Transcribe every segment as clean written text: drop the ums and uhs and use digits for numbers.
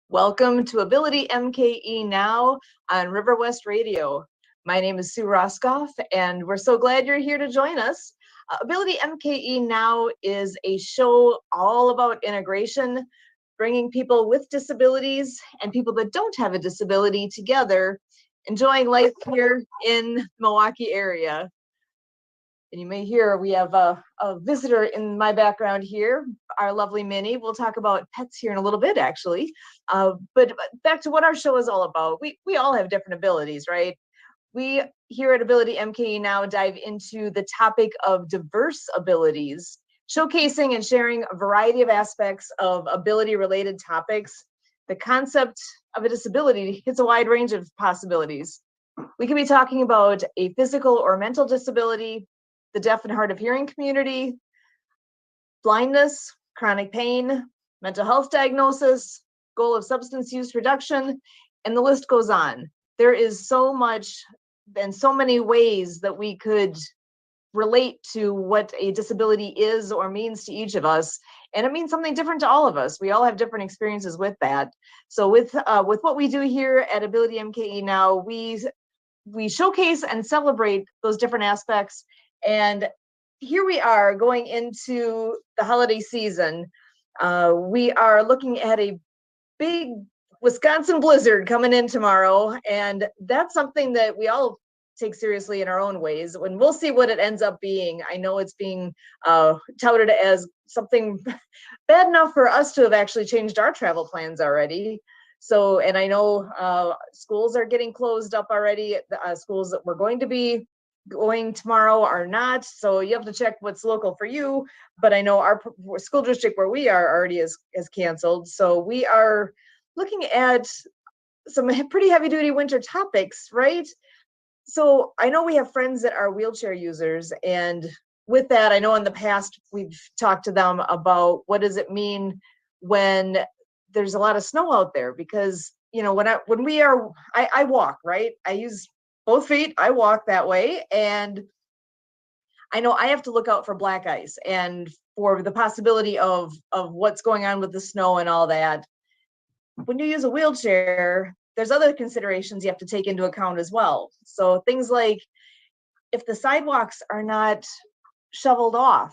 Welcome to Ability MKE Now on River West Radio. My name is Sue Roskoff, and we're so glad you're here to join us. Ability MKE Now is a show all about integration, bringing people with disabilities and people that don't have a disability together, enjoying life here in the Milwaukee area. And you may hear we have a visitor in my background here, our lovely Minnie. We'll talk about pets here in a little bit, actually. But back to what our show is all about. We all have different abilities, right? We here at Ability MKE Now dive into the topic of diverse abilities, showcasing and sharing a variety of aspects of ability-related topics. The concept of a disability hits a wide range of possibilities. We could be talking about a physical or mental disability, the deaf and hard of hearing community, blindness, chronic pain, mental health diagnosis, goal of substance use reduction, and the list goes on. There is so much and so many ways that we could relate to what a disability is or means to each of us, and it means something different to all of us. We all have different experiences with that. So with what we do here at Ability MKE Now, we showcase and celebrate those different aspects. And here we are going into the holiday season. We are looking at a big Wisconsin blizzard coming in tomorrow, and that's something that we all take seriously in our own ways. And we'll see what it ends up being. I know it's being touted as something bad enough for us to have actually changed our travel plans already. So, and I know schools are getting closed up already. Schools that we're going to be going tomorrow are not, so you have to check what's local for you. But I know our school district where we are already is canceled, so we are looking at some pretty heavy duty winter topics, right? So I know we have friends that are wheelchair users, and with that, I know in the past we've talked to them about what does it mean when there's a lot of snow out there, because you know when I walk, right? I use both feet, I walk that way, and I know I have to look out for black ice and for the possibility of what's going on with the snow and all that. When you use a wheelchair, there's other considerations you have to take into account as well. So things like if the sidewalks are not shoveled off,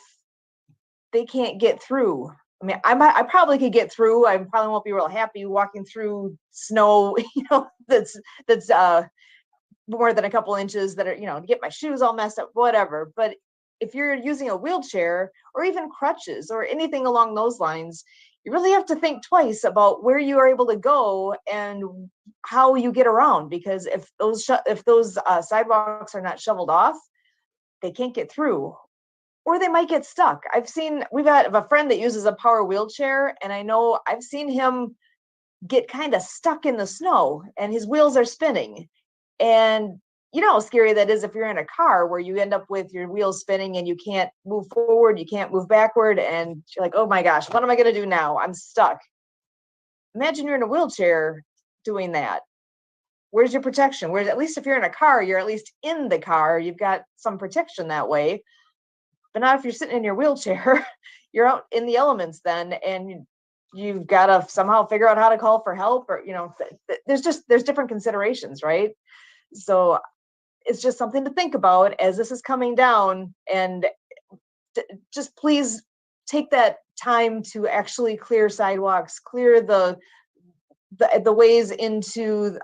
they can't get through. I mean, I probably could get through. I probably won't be real happy walking through snow, that's more than a couple inches that are, to get my shoes all messed up, whatever. But if you're using a wheelchair or even crutches or anything along those lines, you really have to think twice about where you are able to go and how you get around, because if those sidewalks are not shoveled off, they can't get through, or they might get stuck. We've had a friend that uses a power wheelchair, and I know I've seen him get kind of stuck in the snow and his wheels are spinning. And you know how scary that is if you're in a car where you end up with your wheels spinning and you can't move forward, you can't move backward, and you're like, oh my gosh, what am I going to do now? I'm stuck. Imagine you're in a wheelchair doing that. Where's your protection? Whereas at least if you're in a car, you're at least in the car, you've got some protection that way. But not if you're sitting in your wheelchair, you're out in the elements then, and you've got to somehow figure out how to call for help, or there's different considerations, right? So it's just something to think about as this is coming down, and just please take that time to actually clear sidewalks, clear the ways into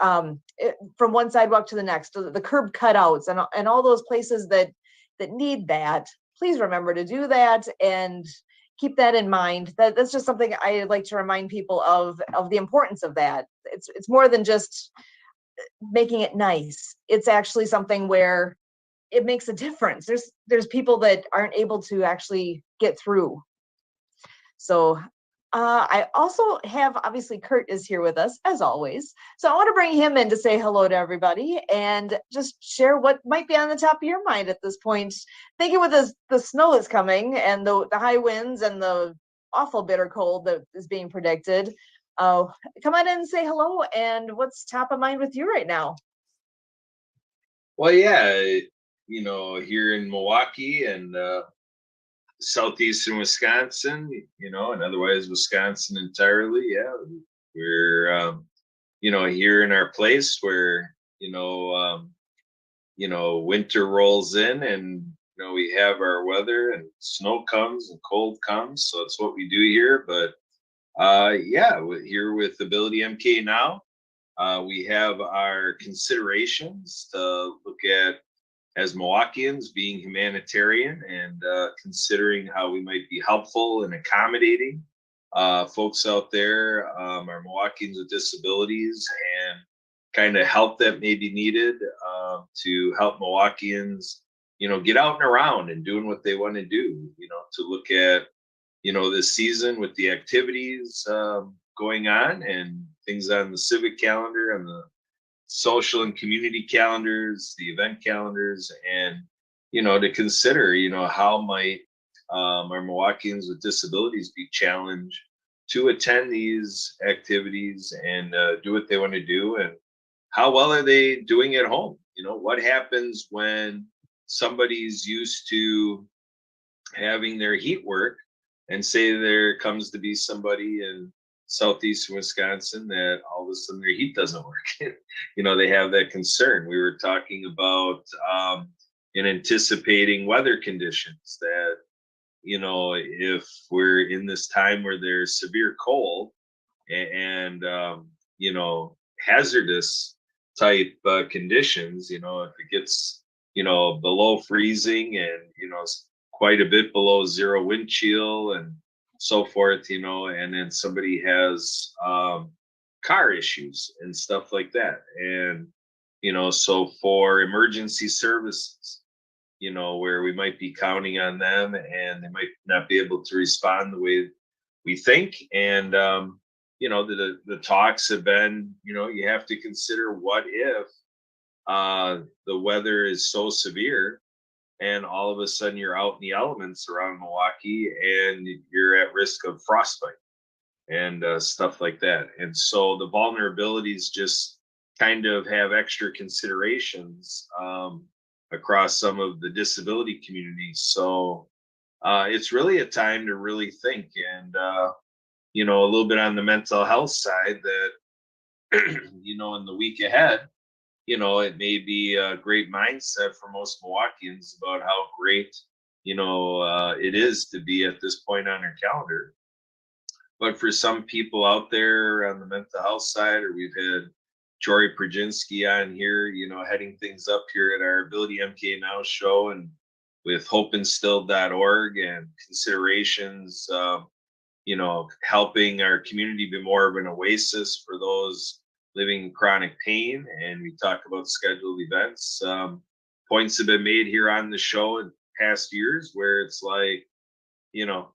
from one sidewalk to the next, the curb cutouts and all those places that need that. Please remember to do that and keep that in mind. That's just something I like to remind people of the importance of that. It's more than just making it nice. It's actually something where it makes a difference. There's people that aren't able to actually get through. So I also have, obviously, Kurt is here with us as always. So I want to bring him in to say hello to everybody and just share what might be on the top of your mind at this point. Thinking with the snow is coming and the high winds and the awful bitter cold that is being predicted. Come on in and say hello. And what's top of mind with you right now? Well, yeah, here in Milwaukee and southeastern Wisconsin, and otherwise Wisconsin entirely. Yeah, we're here in our place where winter rolls in, and we have our weather, and snow comes and cold comes. So it's what we do here. But yeah, here with Ability MK Now, we have our considerations to look at as Milwaukeeans being humanitarian and considering how we might be helpful and accommodating folks out there, our Milwaukeeans with disabilities, and kind of help that may be needed to help Milwaukeeans, get out and around and doing what they want to do, to look at, this season with the activities going on and things on the civic calendar and the social and community calendars, the event calendars, and to consider, how might our Milwaukeeans with disabilities be challenged to attend these activities and do what they want to do, and how well are they doing at home? What happens when somebody's used to having their heat work, and say there comes to be somebody in southeastern Wisconsin that all of a sudden their heat doesn't work. They have that concern. We were talking about in anticipating weather conditions that, if we're in this time where there's severe cold and hazardous type conditions, if it gets, below freezing and, quite a bit below zero wind chill and so forth, and then somebody has car issues and stuff like that. And, so for emergency services, where we might be counting on them and they might not be able to respond the way we think. And, the talks have been, you have to consider what if the weather is so severe and all of a sudden you're out in the elements around Milwaukee and you're at risk of frostbite and stuff like that. And so the vulnerabilities just kind of have extra considerations across some of the disability communities. So it's really a time to really think and, a little bit on the mental health side that, in the week ahead, it may be a great mindset for most Milwaukeeans about how great, it is to be at this point on our calendar. But for some people out there on the mental health side, or we've had Jory Prajinski on here, heading things up here at our Ability MK Now show, and with hopeinstilled.org and considerations, helping our community be more of an oasis for those living in chronic pain. And we talk about scheduled events. Points have been made here on the show in past years where it's like,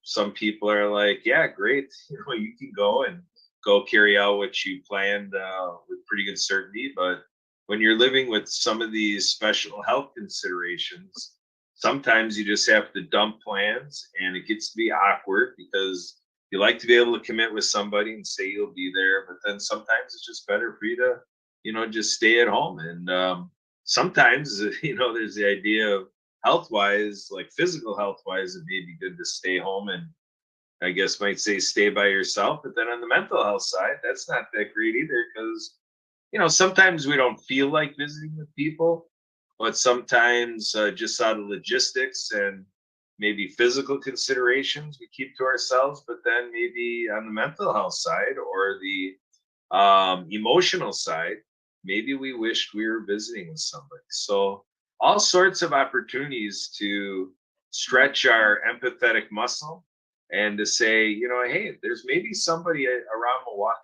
some people are like, yeah, great. You can go and go carry out what you planned with pretty good certainty. But when you're living with some of these special health considerations, sometimes you just have to dump plans, and it gets to be awkward because you like to be able to commit with somebody and say you'll be there, but then sometimes it's just better for you to, just stay at home. And sometimes, there's the idea of health wise, like physical health wise, it may be good to stay home and I guess might say stay by yourself. But then on the mental health side, that's not that great either because, sometimes we don't feel like visiting with people, but sometimes just out of logistics and maybe physical considerations we keep to ourselves. But then maybe on the mental health side or the emotional side, maybe we wished we were visiting with somebody. So all sorts of opportunities to stretch our empathetic muscle and to say, hey, there's maybe somebody around Milwaukee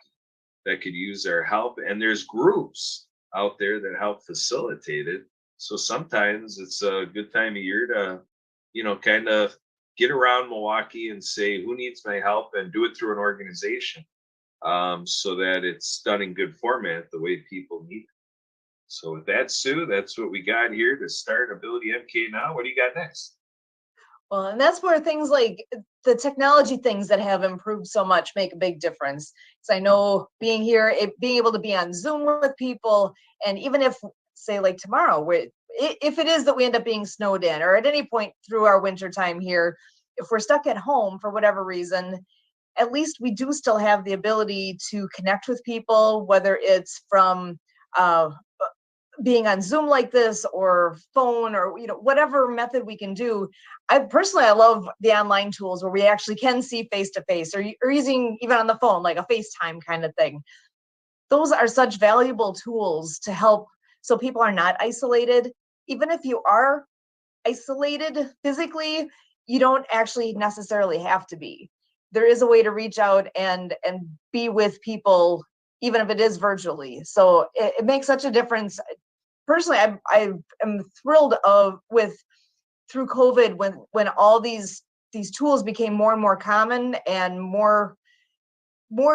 that could use our help. And there's groups out there that help facilitate it. So sometimes it's a good time of year to, kind of get around Milwaukee and say, who needs my help, and do it through an organization, so that it's done in good format the way people need it. So with that, Sue, that's what we got here to start Ability MK Now. What do you got next? Well, and that's where things like the technology things that have improved so much make a big difference. So I know being here, being able to be on Zoom with people, and even if, say, like tomorrow, if it is that we end up being snowed in, or at any point through our winter time here, if we're stuck at home for whatever reason, at least we do still have the ability to connect with people, whether it's from being on Zoom like this, or phone, or whatever method we can do. I love the online tools where we actually can see face to face, or using even on the phone, like a FaceTime kind of thing. Those are such valuable tools to help, so people are not isolated. Even if you are isolated physically, you don't actually necessarily have to be. There is a way to reach out and be with people, even if it is virtually. So it makes such a difference. Personally, I am thrilled through COVID, when all these tools became more and more common and more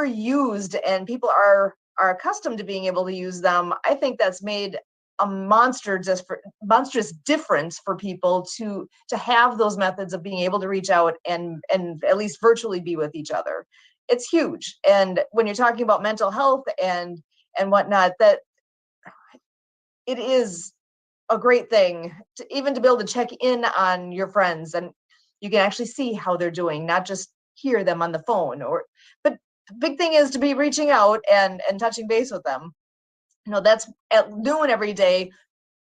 used, and people are accustomed to being able to use them. I think that's made a monstrous difference for people to have those methods of being able to reach out and at least virtually be with each other. It's huge. And when you're talking about mental health and whatnot, that it is a great thing to even to be able to check in on your friends, and you can actually see how they're doing, not just hear them on the phone. But the big thing is to be reaching out and touching base with them. That's at noon every day.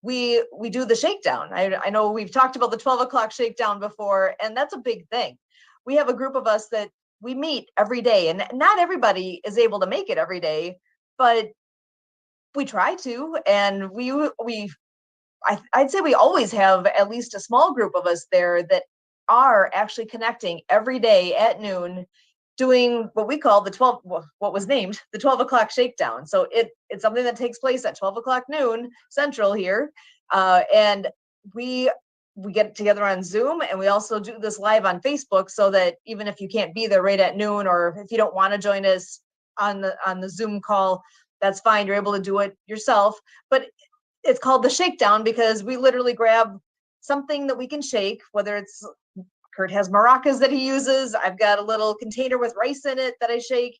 We do the shakedown. I know we've talked about the 12 o'clock shakedown before, and that's a big thing. We have a group of us that we meet every day, and not everybody is able to make it every day, but we try to, and I'd say we always have at least a small group of us there that are actually connecting every day at noon, doing what we call what was named the 12 o'clock shakedown. So it's something that takes place at 12 o'clock noon Central here. And we get together on Zoom, and we also do this live on Facebook, so that even if you can't be there right at noon, or if you don't want to join us on the Zoom call, that's fine. You're able to do it yourself. But it's called the shakedown because we literally grab something that we can shake, whether it's Kurt has maracas that he uses. I've got a little container with rice in it that I shake.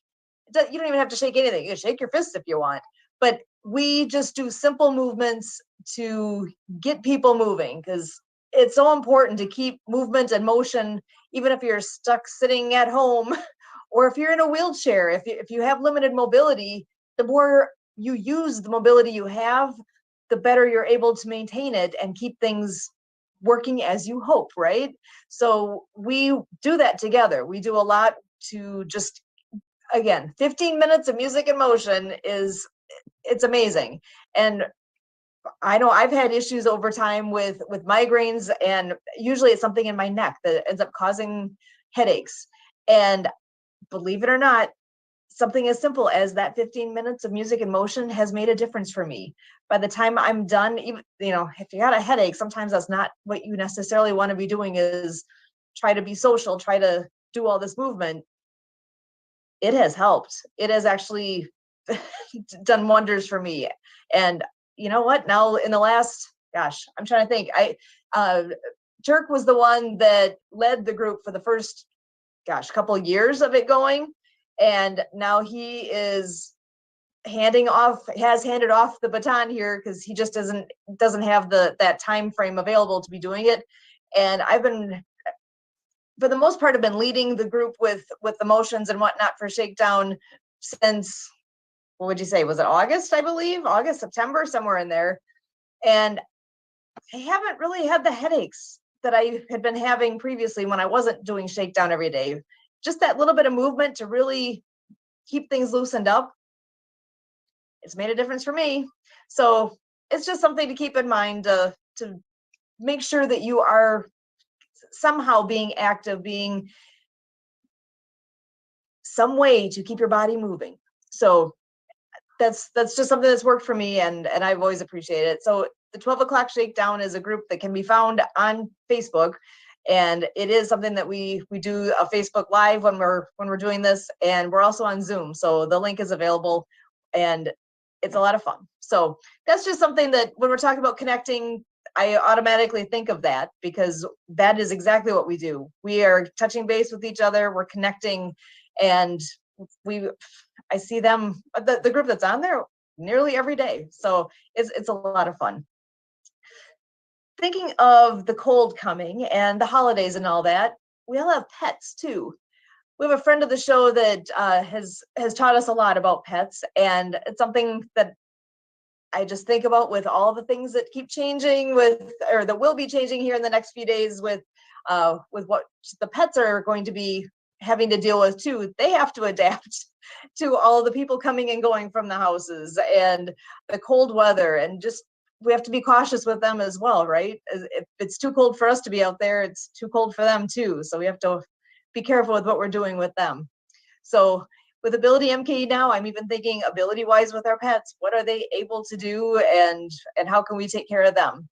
You don't even have to shake anything. You can shake your fists if you want. But we just do simple movements to get people moving, because it's so important to keep movement and motion, even if you're stuck sitting at home or if you're in a wheelchair. If you have limited mobility, the more you use the mobility you have, the better you're able to maintain it and keep things working as you hope, right? So we do that together. We do a lot to just, again, 15 minutes of music and motion it's amazing. And I know I've had issues over time with migraines, and usually it's something in my neck that ends up causing headaches. And believe it or not, something as simple as that 15 minutes of music and motion has made a difference for me. By the time I'm done, even, if you got a headache, sometimes that's not what you necessarily want to be doing, is try to be social, try to do all this movement. It has helped. It has actually done wonders for me. And you know what? Now in the last, I'm trying to think. Jerk was the one that led the group for the first, couple of years of it going. And now he has handed off the baton here, because he just doesn't have that time frame available to be doing it. And I've been, for the most part, have been leading the group with the motions and whatnot for shakedown since, what would you say, was it August? I believe August, September, somewhere in there. And I haven't really had the headaches that I had been having previously when I wasn't doing shakedown every day. Just that little bit of movement to really keep things loosened up. It's made a difference for me. So it's just something to keep in mind, to make sure that you are somehow being active, being some way to keep your body moving. So that's just something that's worked for me, and I've always appreciated it. So the 12 o'clock shakedown is a group that can be found on Facebook, And it is something that we do a Facebook Live when we're doing this, and we're also on Zoom. So the link is available, and it's a lot of fun. So that's just something that when we're talking about connecting, I automatically think of that, because that is exactly what we do. We are touching base with each other, we're connecting, and I see them, the group that's on there, nearly every day. So it's a lot of fun. Thinking of the cold coming and the holidays and all that, we all have pets too. We have a friend of the show that has taught us a lot about pets, and it's something that I just think about with all the things that keep changing or that will be changing here in the next few days with what the pets are going to be having to deal with too. They have to adapt to all the people coming and going from the houses and the cold weather, and just we have to be cautious with them as well, right? If it's too cold for us to be out there, it's too cold for them too. So we have to be careful with what we're doing with them. So with Ability MKE Now, I'm even thinking ability wise with our pets. What are they able to do, and how can we take care of them?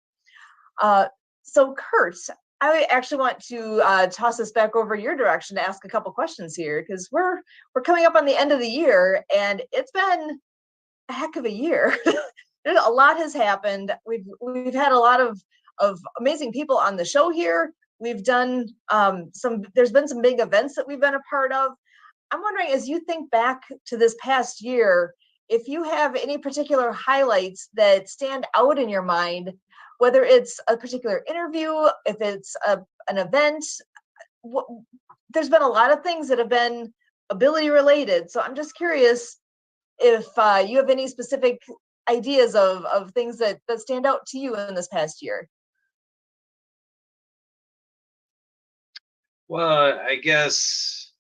So Kurt, I actually want to toss this back over your direction to ask a couple questions here, because we're coming up on the end of the year, and it's been a heck of a year. A lot has happened. We've had a lot of amazing people on the show here. We've done there's been some big events that we've been a part of. I'm wondering, as you think back to this past year, if you have any particular highlights that stand out in your mind, whether it's a particular interview, if it's an event. There's been a lot of things that have been ability related. So I'm just curious if you have any specific ideas of things that stand out to you in this past year. Well, I guess,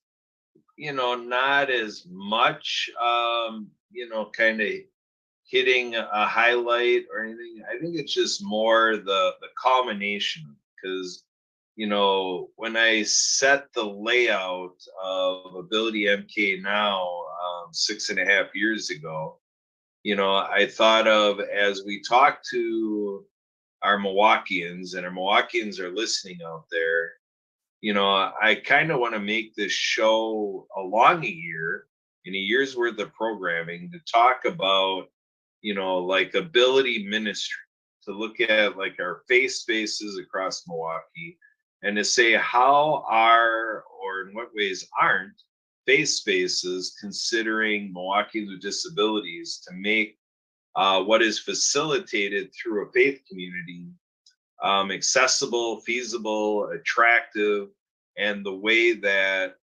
not as much, kind of hitting a highlight or anything. I think it's just more the culmination, because, when I set the layout of Ability MK Now 6.5 years ago, I thought of, as we talk to our Milwaukeeans, and our Milwaukeeans are listening out there, I kind of want to make this show along a year, in a year's worth of programming, to talk about, like ability ministry, to look at like our faith spaces across Milwaukee, and to say how are, or in what ways aren't, faith spaces considering Milwaukeeans with disabilities to make what is facilitated through a faith community accessible, feasible, attractive, and the way that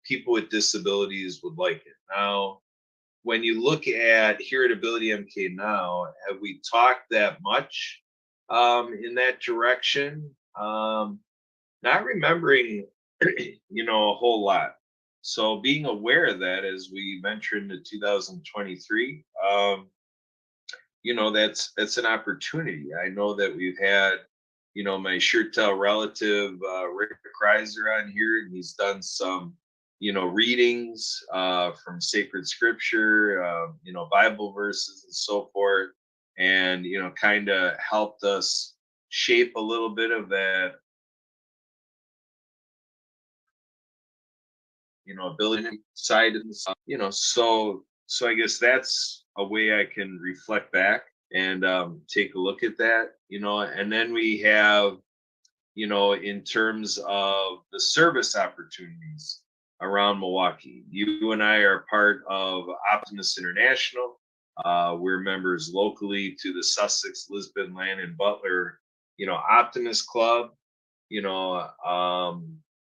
people with disabilities would like it. Now, when you look at here at Ability MK Now, have we talked that much in that direction? Not remembering, a whole lot. So being aware of that as we venture into 2023, that's an opportunity. I know that we've had, my Shirtel relative, Rick Kreiser, on here, and he's done some, readings from sacred scripture, Bible verses and so forth, and, kind of helped us shape a little bit of that, ability side, and so I guess that's a way I can reflect back and take a look at that, and then we have, in terms of the service opportunities around Milwaukee. You and I are part of Optimist International. We're members locally to the Sussex, Lisbon, Land, and Butler, Optimist Club.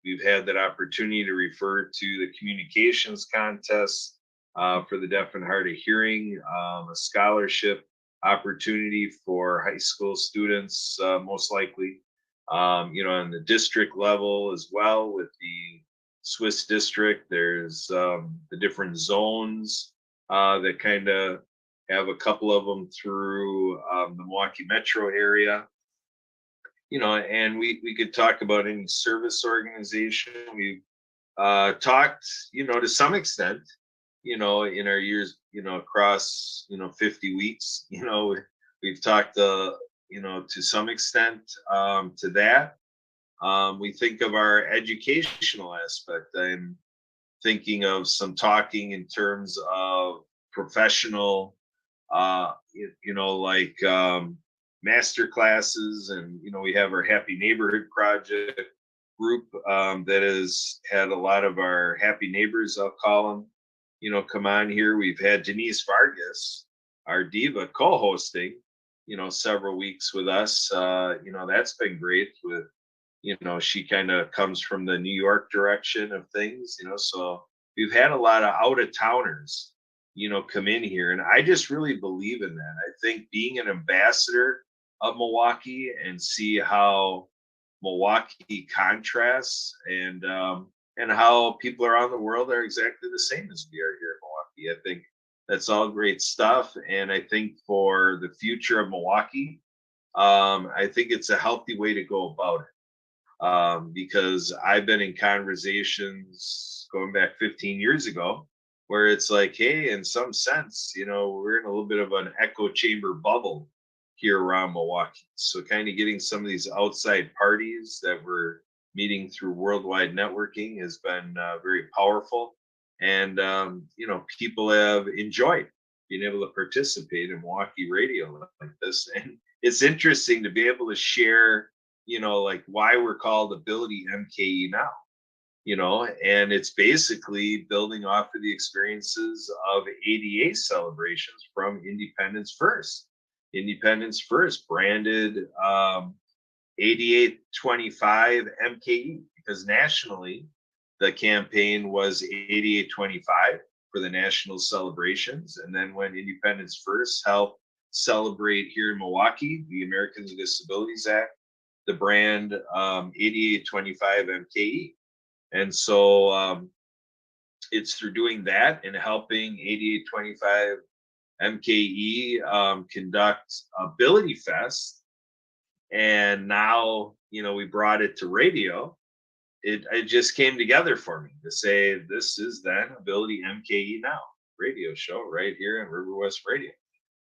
We've had that opportunity to refer to the communications contest for the deaf and hard of hearing, a scholarship opportunity for high school students, most likely, on the district level as well with the Swiss district. There's the different zones that kind of have a couple of them through the Milwaukee metro area. And we could talk about any service organization. We've talked, to some extent, in our years, across, 50 weeks, we've talked, to some extent to that. We think of our educational aspect. I'm thinking of some talking in terms of professional, like master classes, and we have our Happy Neighborhood Project group that has had a lot of our happy neighbors, I'll call them, come on here. We've had Denise Vargas, our diva, co-hosting, several weeks with us. That's been great. With she kind of comes from the New York direction of things, so we've had a lot of out of towners, come in here. And I just really believe in that. I think being an ambassador of Milwaukee and see how Milwaukee contrasts and how people around the world are exactly the same as we are here in Milwaukee. I think that's all great stuff. And I think for the future of Milwaukee, I think it's a healthy way to go about it. Because I've been in conversations going back 15 years ago where it's like, hey, in some sense, we're in a little bit of an echo chamber bubble here around Milwaukee. So kind of getting some of these outside parties that we're meeting through worldwide networking has been very powerful. And, people have enjoyed being able to participate in Milwaukee radio like this. And it's interesting to be able to share like why we're called Ability MKE Now, and it's basically building off of the experiences of ADA celebrations from Independence First. Independence First branded 8825 MKE because nationally the campaign was 8825 for the national celebrations. And then when Independence First helped celebrate here in Milwaukee, the Americans with Disabilities Act, the brand 8825 MKE. And so it's through doing that and helping 8825 MKE conduct Ability Fest. And now, we brought it to radio. It just came together for me to say, this is then Ability MKE Now radio show right here on River West Radio.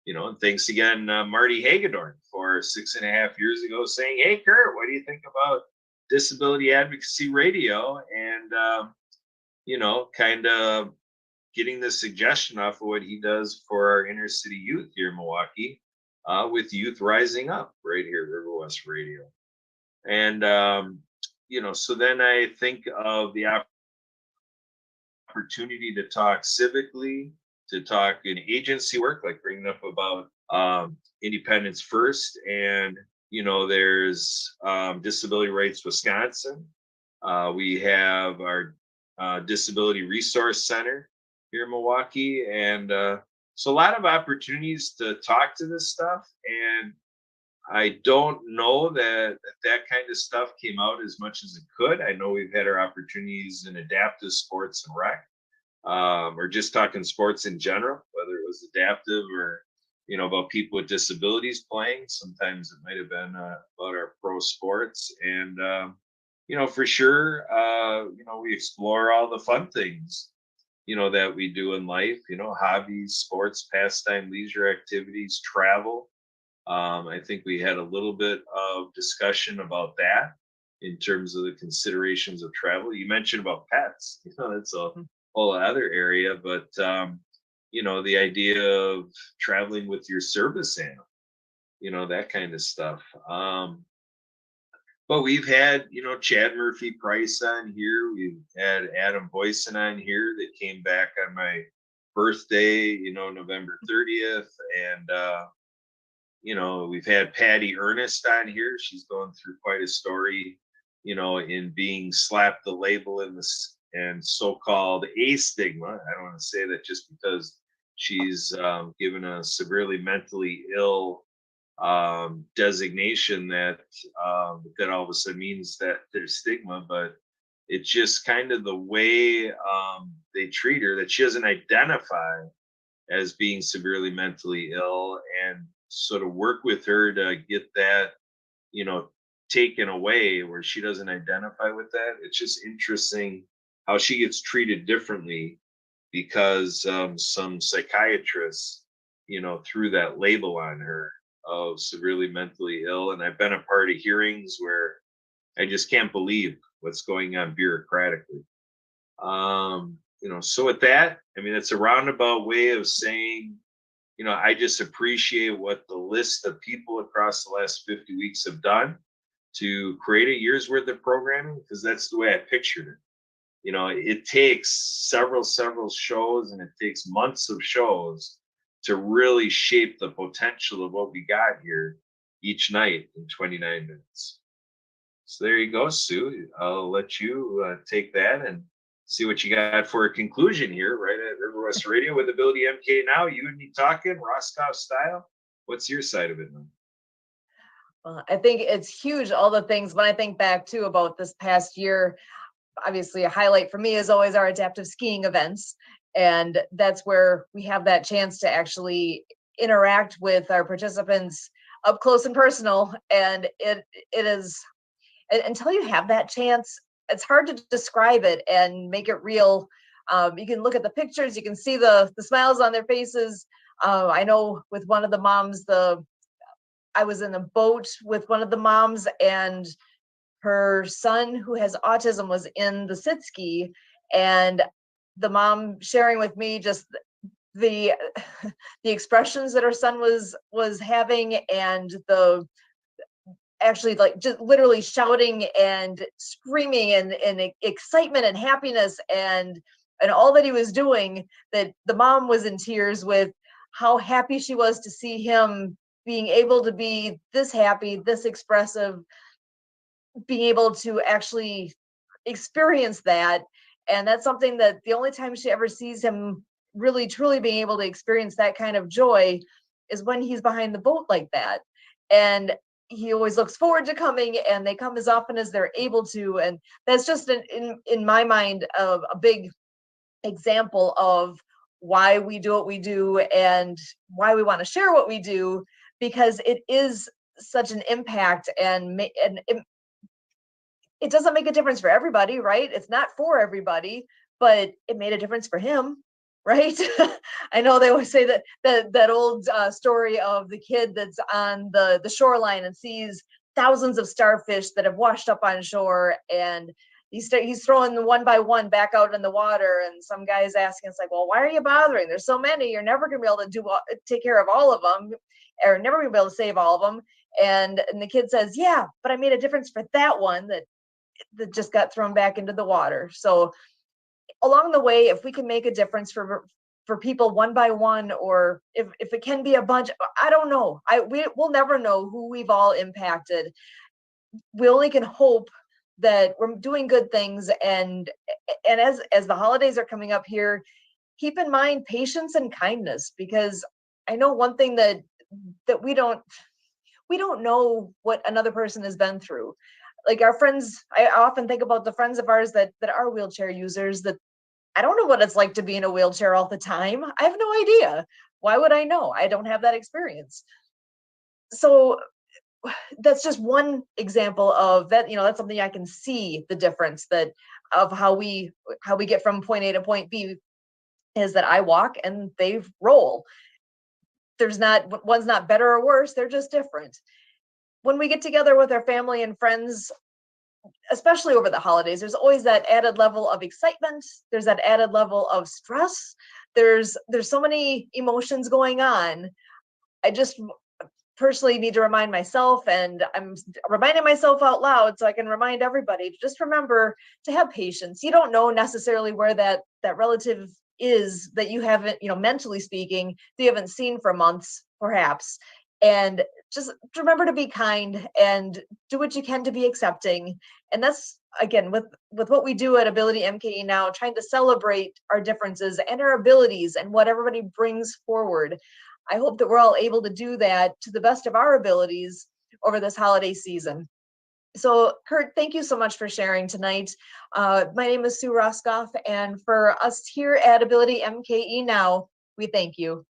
And thanks again, Marty Hagedorn, for 6.5 years ago saying, hey, Kurt, what do you think about disability advocacy radio? And, kind of getting the suggestion off of what he does for our inner city youth here in Milwaukee with Youth Rising Up right here at River West Radio. And, so then I think of the opportunity to talk civically, to talk in agency work, like bringing up about Independence First. And, there's Disability Rights Wisconsin. We have our Disability Resource Center here in Milwaukee. And so a lot of opportunities to talk to this stuff. And I don't know that kind of stuff came out as much as it could. I know we've had our opportunities in adaptive sports and rec, or just talking sports in general, whether it was adaptive or, about people with disabilities playing. Sometimes it might have been about our pro sports. And, for sure, we explore all the fun things, that we do in life, hobbies, sports, pastime, leisure activities, travel. I think we had a little bit of discussion about that in terms of the considerations of travel. You mentioned about pets, that's a whole other area, but the idea of traveling with your service animal, that kind of stuff. But we've had, Chad Murphy Price on here. We've had Adam Boyson on here that came back on my birthday, November 30th. And, we've had Patty Ernest on here. She's going through quite a story, in being slapped the label in this and so-called a stigma. I don't want to say that just because she's given a severely mentally ill designation that all of a sudden means that there's stigma, but it's just kind of the way they treat her, that she doesn't identify as being severely mentally ill, and sort of work with her to get that, taken away where she doesn't identify with that. It's just interesting how she gets treated differently because some psychiatrists, threw that label on her of severely mentally ill. And I've been a part of hearings where, I just can't believe what's going on bureaucratically. So with that, I mean, it's a roundabout way of saying, I just appreciate what the list of people across the last 50 weeks have done to create a year's worth of programming, because that's the way I pictured it. It takes several shows, and it takes months of shows to really shape the potential of what we got here each night in 29 minutes. So there you go, Sue. I'll let you take that and see what you got for a conclusion here, right at River West Radio with Ability MK Now. You and me talking, Roscoff style. What's your side of it, man? Well, I think it's huge, all the things. When I think back too about this past year, obviously a highlight for me is always our adaptive skiing events. And that's where we have that chance to actually interact with our participants up close and personal. And it is, until you have that chance, it's hard to describe it and make it real. You can look at the pictures, you can see the smiles on their faces. I know with one of the moms, I was in a boat with one of the moms, and her son who has autism was in the sit ski, and the mom sharing with me just the expressions that her son was having, and the actually like just literally shouting and screaming and excitement and happiness and all that he was doing, that the mom was in tears with how happy she was to see him being able to be this happy, this expressive, being able to actually experience that. And that's something that the only time she ever sees him really truly being able to experience that kind of joy is when he's behind the boat like that. And he always looks forward to coming, and they come as often as they're able to. And that's just in my mind a big example of why we do what we do and why we want to share what we do, because it is such an impact, and it doesn't make a difference for everybody, right? It's not for everybody, but it made a difference for him, right? I know they always say that old story of the kid that's on the shoreline and sees thousands of starfish that have washed up on shore, and he's throwing them one by one back out in the water, and some guy's asking, it's like, well, why are you bothering? There's so many, you're never gonna be able to take care of all of them, or never gonna be able to save all of them. And the kid says, yeah, but I made a difference for that one that just got thrown back into the water. So along the way, if we can make a difference for people one by one, or if it can be a bunch, I don't know. We'll never know who we've all impacted. We only can hope that we're doing good things. And as the holidays are coming up here, keep in mind patience and kindness, because I know one thing that we don't know what another person has been through. Like our friends, I often think about the friends of ours that are wheelchair users, that I don't know what it's like to be in a wheelchair all the time. I have no idea. Why would I know? I don't have that experience. So that's just one example of that. That's something I can see the difference of how we get from point A to point B, is that I walk and they roll. One's not better or worse. They're just different. When we get together with our family and friends, especially over the holidays, there's always that added level of excitement. There's that added level of stress. There's so many emotions going on. I just personally need to remind myself, and I'm reminding myself out loud so I can remind everybody to just remember to have patience. You don't know necessarily where that relative is that you haven't, mentally speaking, that you haven't seen for months, perhaps. And just remember to be kind and do what you can to be accepting. And that's, again, with what we do at Ability MKE Now, trying to celebrate our differences and our abilities and what everybody brings forward. I hope that we're all able to do that to the best of our abilities over this holiday season. So, Kurt, thank you so much for sharing tonight. My name is Sue Roscoff, and for us here at Ability MKE Now, we thank you.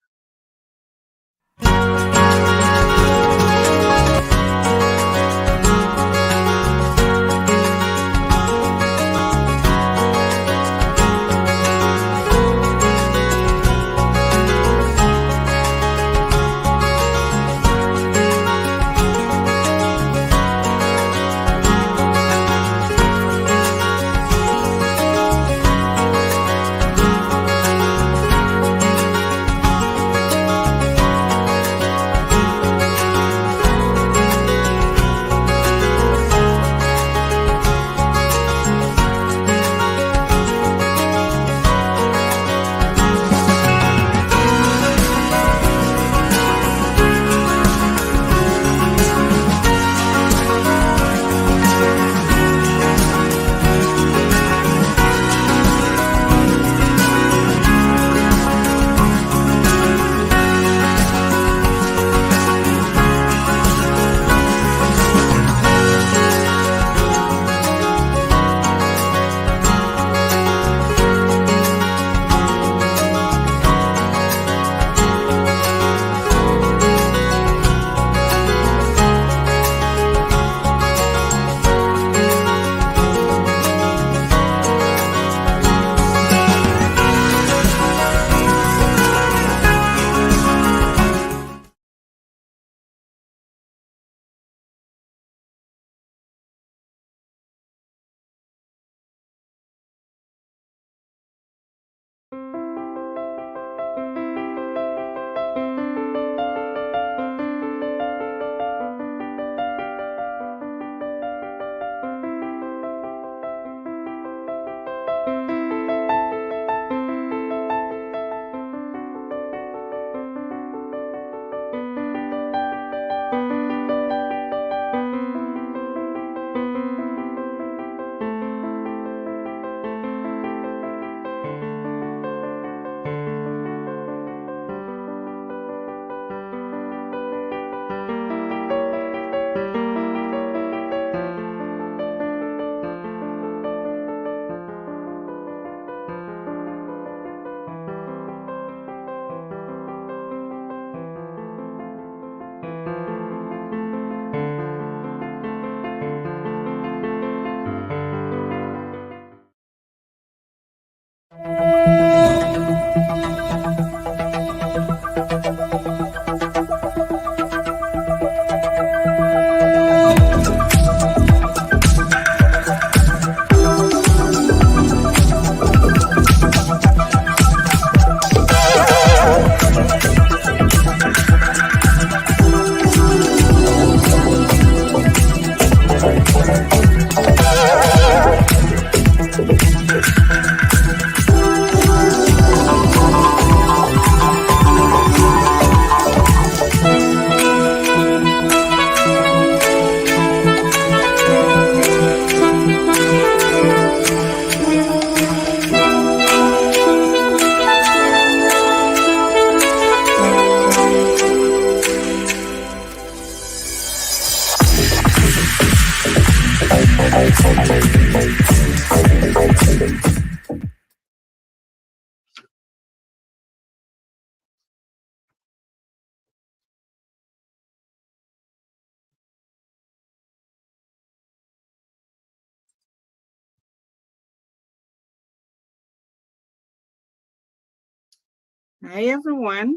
Hi, everyone.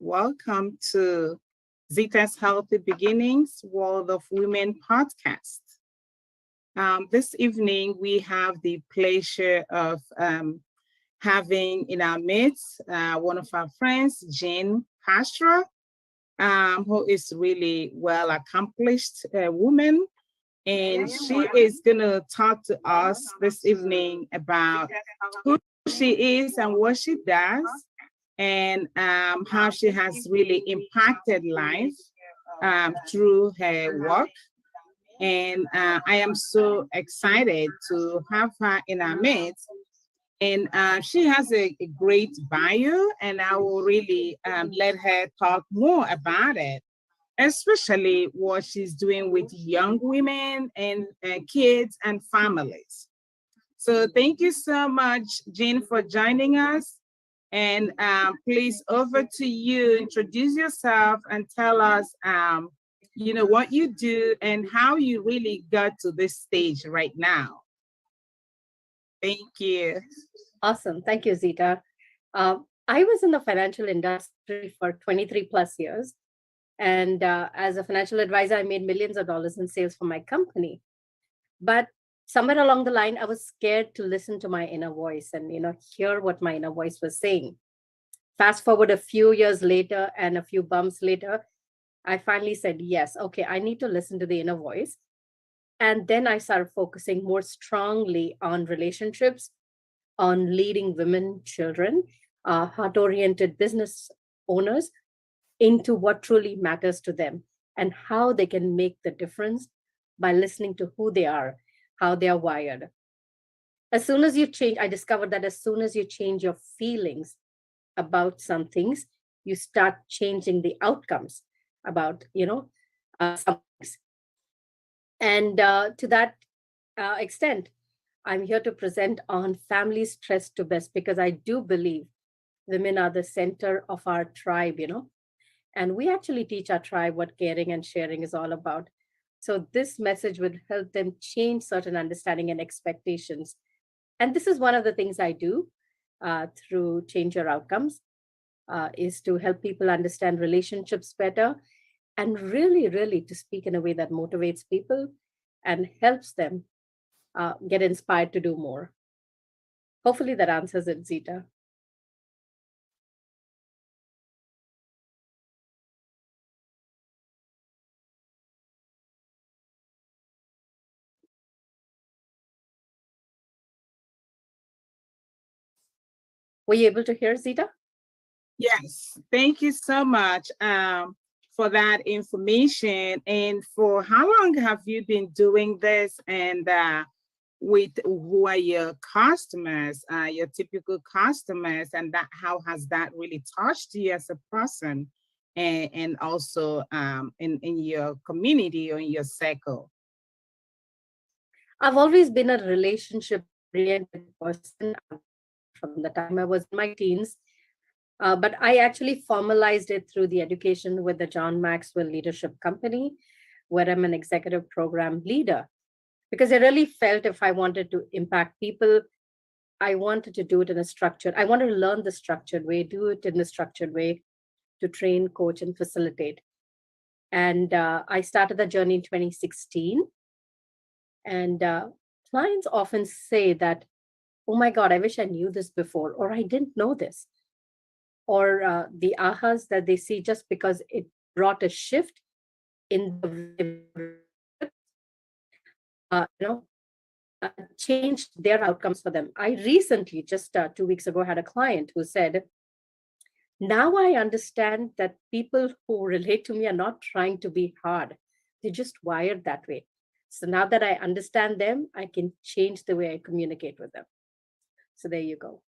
Welcome to Zita's Healthy Beginnings World of Women podcast. This evening, we have the pleasure of having in our midst one of our friends, Jane Castro, who is really well accomplished woman. And she is going to talk to us this evening about who she is and what she does, and how she has really impacted life through her work. And I am so excited to have her in our midst. And she has a great bio, and I will really let her talk more about it, especially what she's doing with young women and kids and families. So thank you so much, Jean, for joining us. And please, over to you. Introduce yourself and tell us, what you do and how you really got to this stage right now. Thank you. Awesome. Thank you, Zita. I was in the financial industry for 23 plus years. And as a financial advisor, I made millions of dollars in sales for my company. But somewhere along the line, I was scared to listen to my inner voice and, hear what my inner voice was saying. Fast forward a few years later and a few bumps later, I finally said, yes, okay, I need to listen to the inner voice. And then I started focusing more strongly on relationships, on leading women, children, heart oriented business owners into what truly matters to them and how they can make the difference by listening to who they are, how they are wired. As soon as you change, I discovered that as soon as you change your feelings about some things, you start changing the outcomes about, some things. And to that extent, I'm here to present on family stress to best because I do believe women are the center of our tribe, and we actually teach our tribe what caring and sharing is all about. So this message would help them change certain understanding and expectations. And this is one of the things I do through Change Your Outcomes, is to help people understand relationships better and really, really to speak in a way that motivates people and helps them get inspired to do more. Hopefully that answers it, Zita. Were you able to hear, Zita? Yes, thank you so much for that information. And for how long have you been doing this? And with who are your customers, your typical customers, and that how has that really touched you as a person, and also in your community or in your circle? I've always been a relationship oriented person from the time I was in my teens. But I actually formalized it through the education with the John Maxwell Leadership Company, where I'm an executive program leader. Because I really felt if I wanted to impact people, I wanted to do it in a structured, I wanted to learn the structured way, do it in a structured way to train, coach, and facilitate. And I started the journey in 2016. And clients often say that, oh my God, I wish I knew this before, or I didn't know this. Or the ahas that they see just because it brought a shift in the uh, you know changed their outcomes for them. I recently, just 2 weeks ago, had a client who said, now I understand that people who relate to me are not trying to be hard. They're just wired that way. So now that I understand them, I can change the way I communicate with them. So there you go.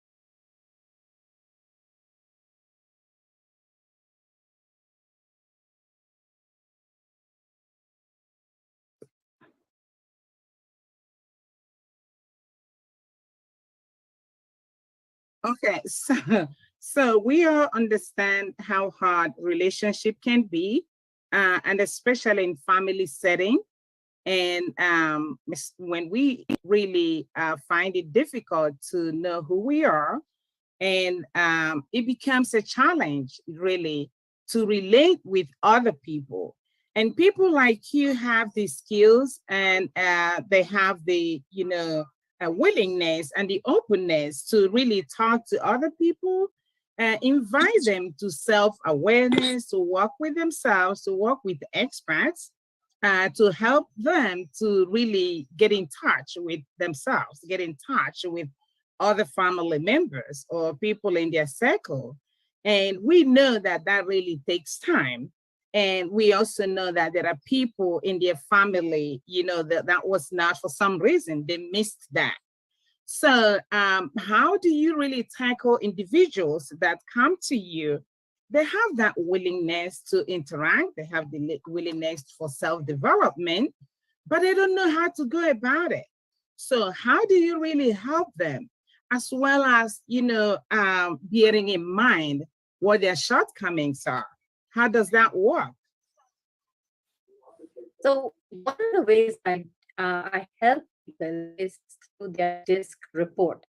Okay, so we all understand how hard relationship can be, and especially in family setting. And when we really find it difficult to know who we are And it becomes a challenge, really, to relate with other people. And people like you have the skills, and they have the, willingness and the openness to really talk to other people, invite them to self-awareness, to work with themselves, to work with experts, to help them to really get in touch with themselves, get in touch with other family members or people in their circle. And we know that that really takes time. And we also know that there are people in their family, that was not, for some reason, they missed that. So how do you really tackle individuals that come to you? They have that willingness to interact, they have the willingness for self-development, but they don't know how to go about it. So how do you really help them, as well as, bearing in mind what their shortcomings are? How does that work? So one of the ways I help people is through their DISC report.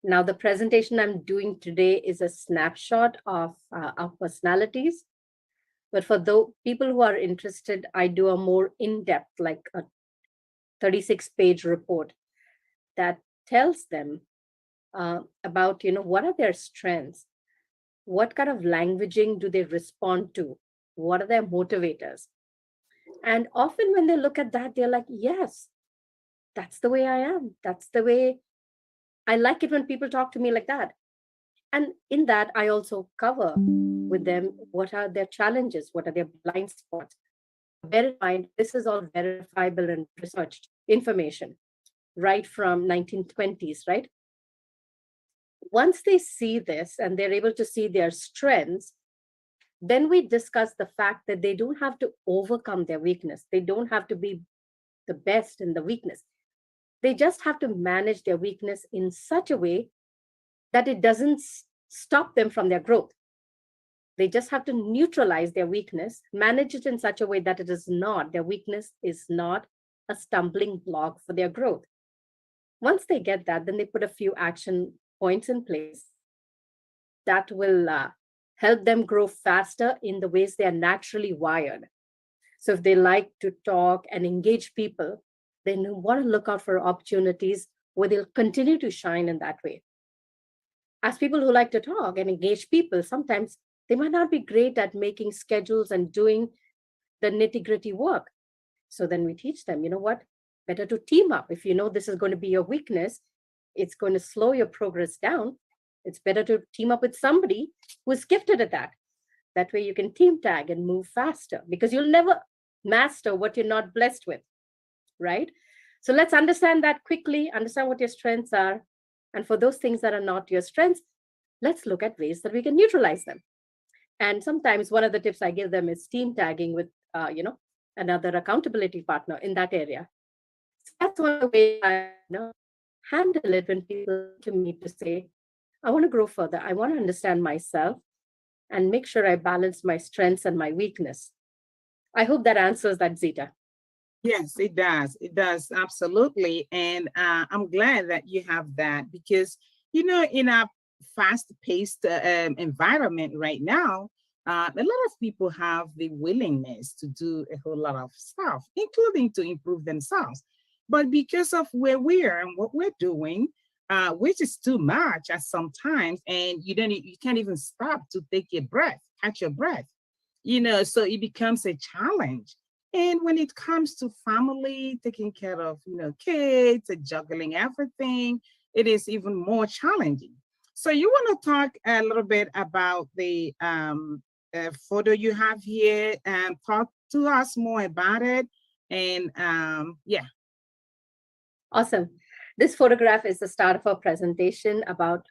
Now, the presentation I'm doing today is a snapshot of our personalities. But for those people who are interested, I do a more in-depth, like a 36-page report that tells them about, what are their strengths? What kind of languaging do they respond to? What are their motivators? And often when they look at that, they're like, yes, that's the way I am. That's the way I like it when people talk to me like that. And in that, I also cover with them what are their challenges, what are their blind spots. Bear in mind, this is all verifiable and researched information right from 1920s, right? Once they see this and they're able to see their strengths, then we discuss the fact that they don't have to overcome their weakness. They don't have to be the best in the weakness. They just have to manage their weakness in such a way that it doesn't stop them from their growth. They just have to neutralize their weakness, manage it in such a way that their weakness is not a stumbling block for their growth. Once they get that, then they put a few action points in place that will help them grow faster in the ways they are naturally wired. So if they like to talk and engage people, then you want to look out for opportunities where they'll continue to shine in that way. As people who like to talk and engage people, sometimes they might not be great at making schedules and doing the nitty-gritty work. So then we teach them, what? Better to team up. If you know this is going to be your weakness, it's going to slow your progress down. It's better to team up with somebody who's gifted at that. That way you can team tag and move faster, because you'll never master what you're not blessed with, right? So let's understand that quickly, understand what your strengths are. And for those things that are not your strengths, let's look at ways that we can neutralize them. And sometimes one of the tips I give them is team tagging with, another accountability partner in that area. So that's one of the ways I handle it when people come to me to say, I want to grow further. I want to understand myself and make sure I balance my strengths and my weakness. I hope that answers that, Zita. Yes, it does. It does, absolutely. And I'm glad that you have that, because, in a fast-paced environment right now, a lot of people have the willingness to do a whole lot of stuff, including to improve themselves. But because of where we are and what we're doing, which is too much at some times, and you can't even stop to take a breath, catch your breath, so it becomes a challenge. And when it comes to family, taking care of, kids, and juggling everything, it is even more challenging. So you want to talk a little bit about the photo you have here, and talk to us more about it. And yeah. Awesome. This photograph is the start of our presentation about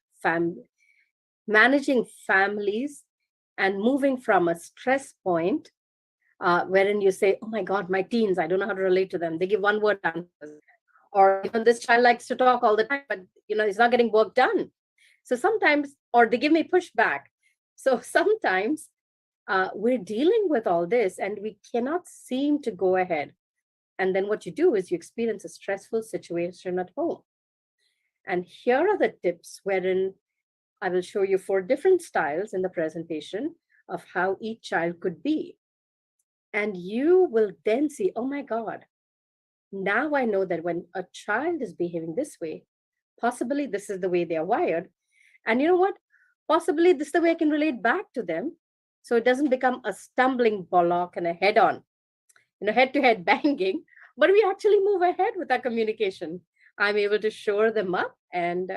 managing families and moving from a stress point wherein you say, oh my God, my teens, I don't know how to relate to them. They give one word answers. Or even this child likes to talk all the time, but it's not getting work done. So sometimes, or they give me pushback. So sometimes we're dealing with all this and we cannot seem to go ahead. And then what you do is you experience a stressful situation at home. And here are the tips wherein I will show you 4 different styles in the presentation of how each child could be. And you will then see, oh my God, now I know that when a child is behaving this way, possibly this is the way they are wired. And you know what? Possibly this is the way I can relate back to them. So it doesn't become a stumbling block and a head-on, head-to-head banging, but we actually move ahead with our communication. I'm able to shore them up, and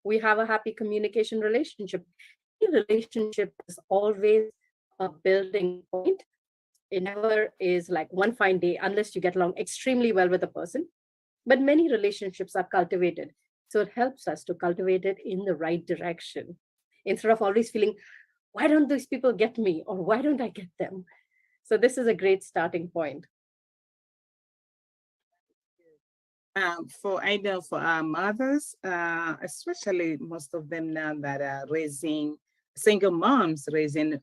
we have a happy communication relationship. Any relationship is always a building point. It never is like one fine day unless you get along extremely well with a person. But many relationships are cultivated. So it helps us to cultivate it in the right direction instead of always feeling, why don't these people get me? Or why don't I get them? So this is a great starting point. I know for our mothers, especially most of them now that are raising single moms, raising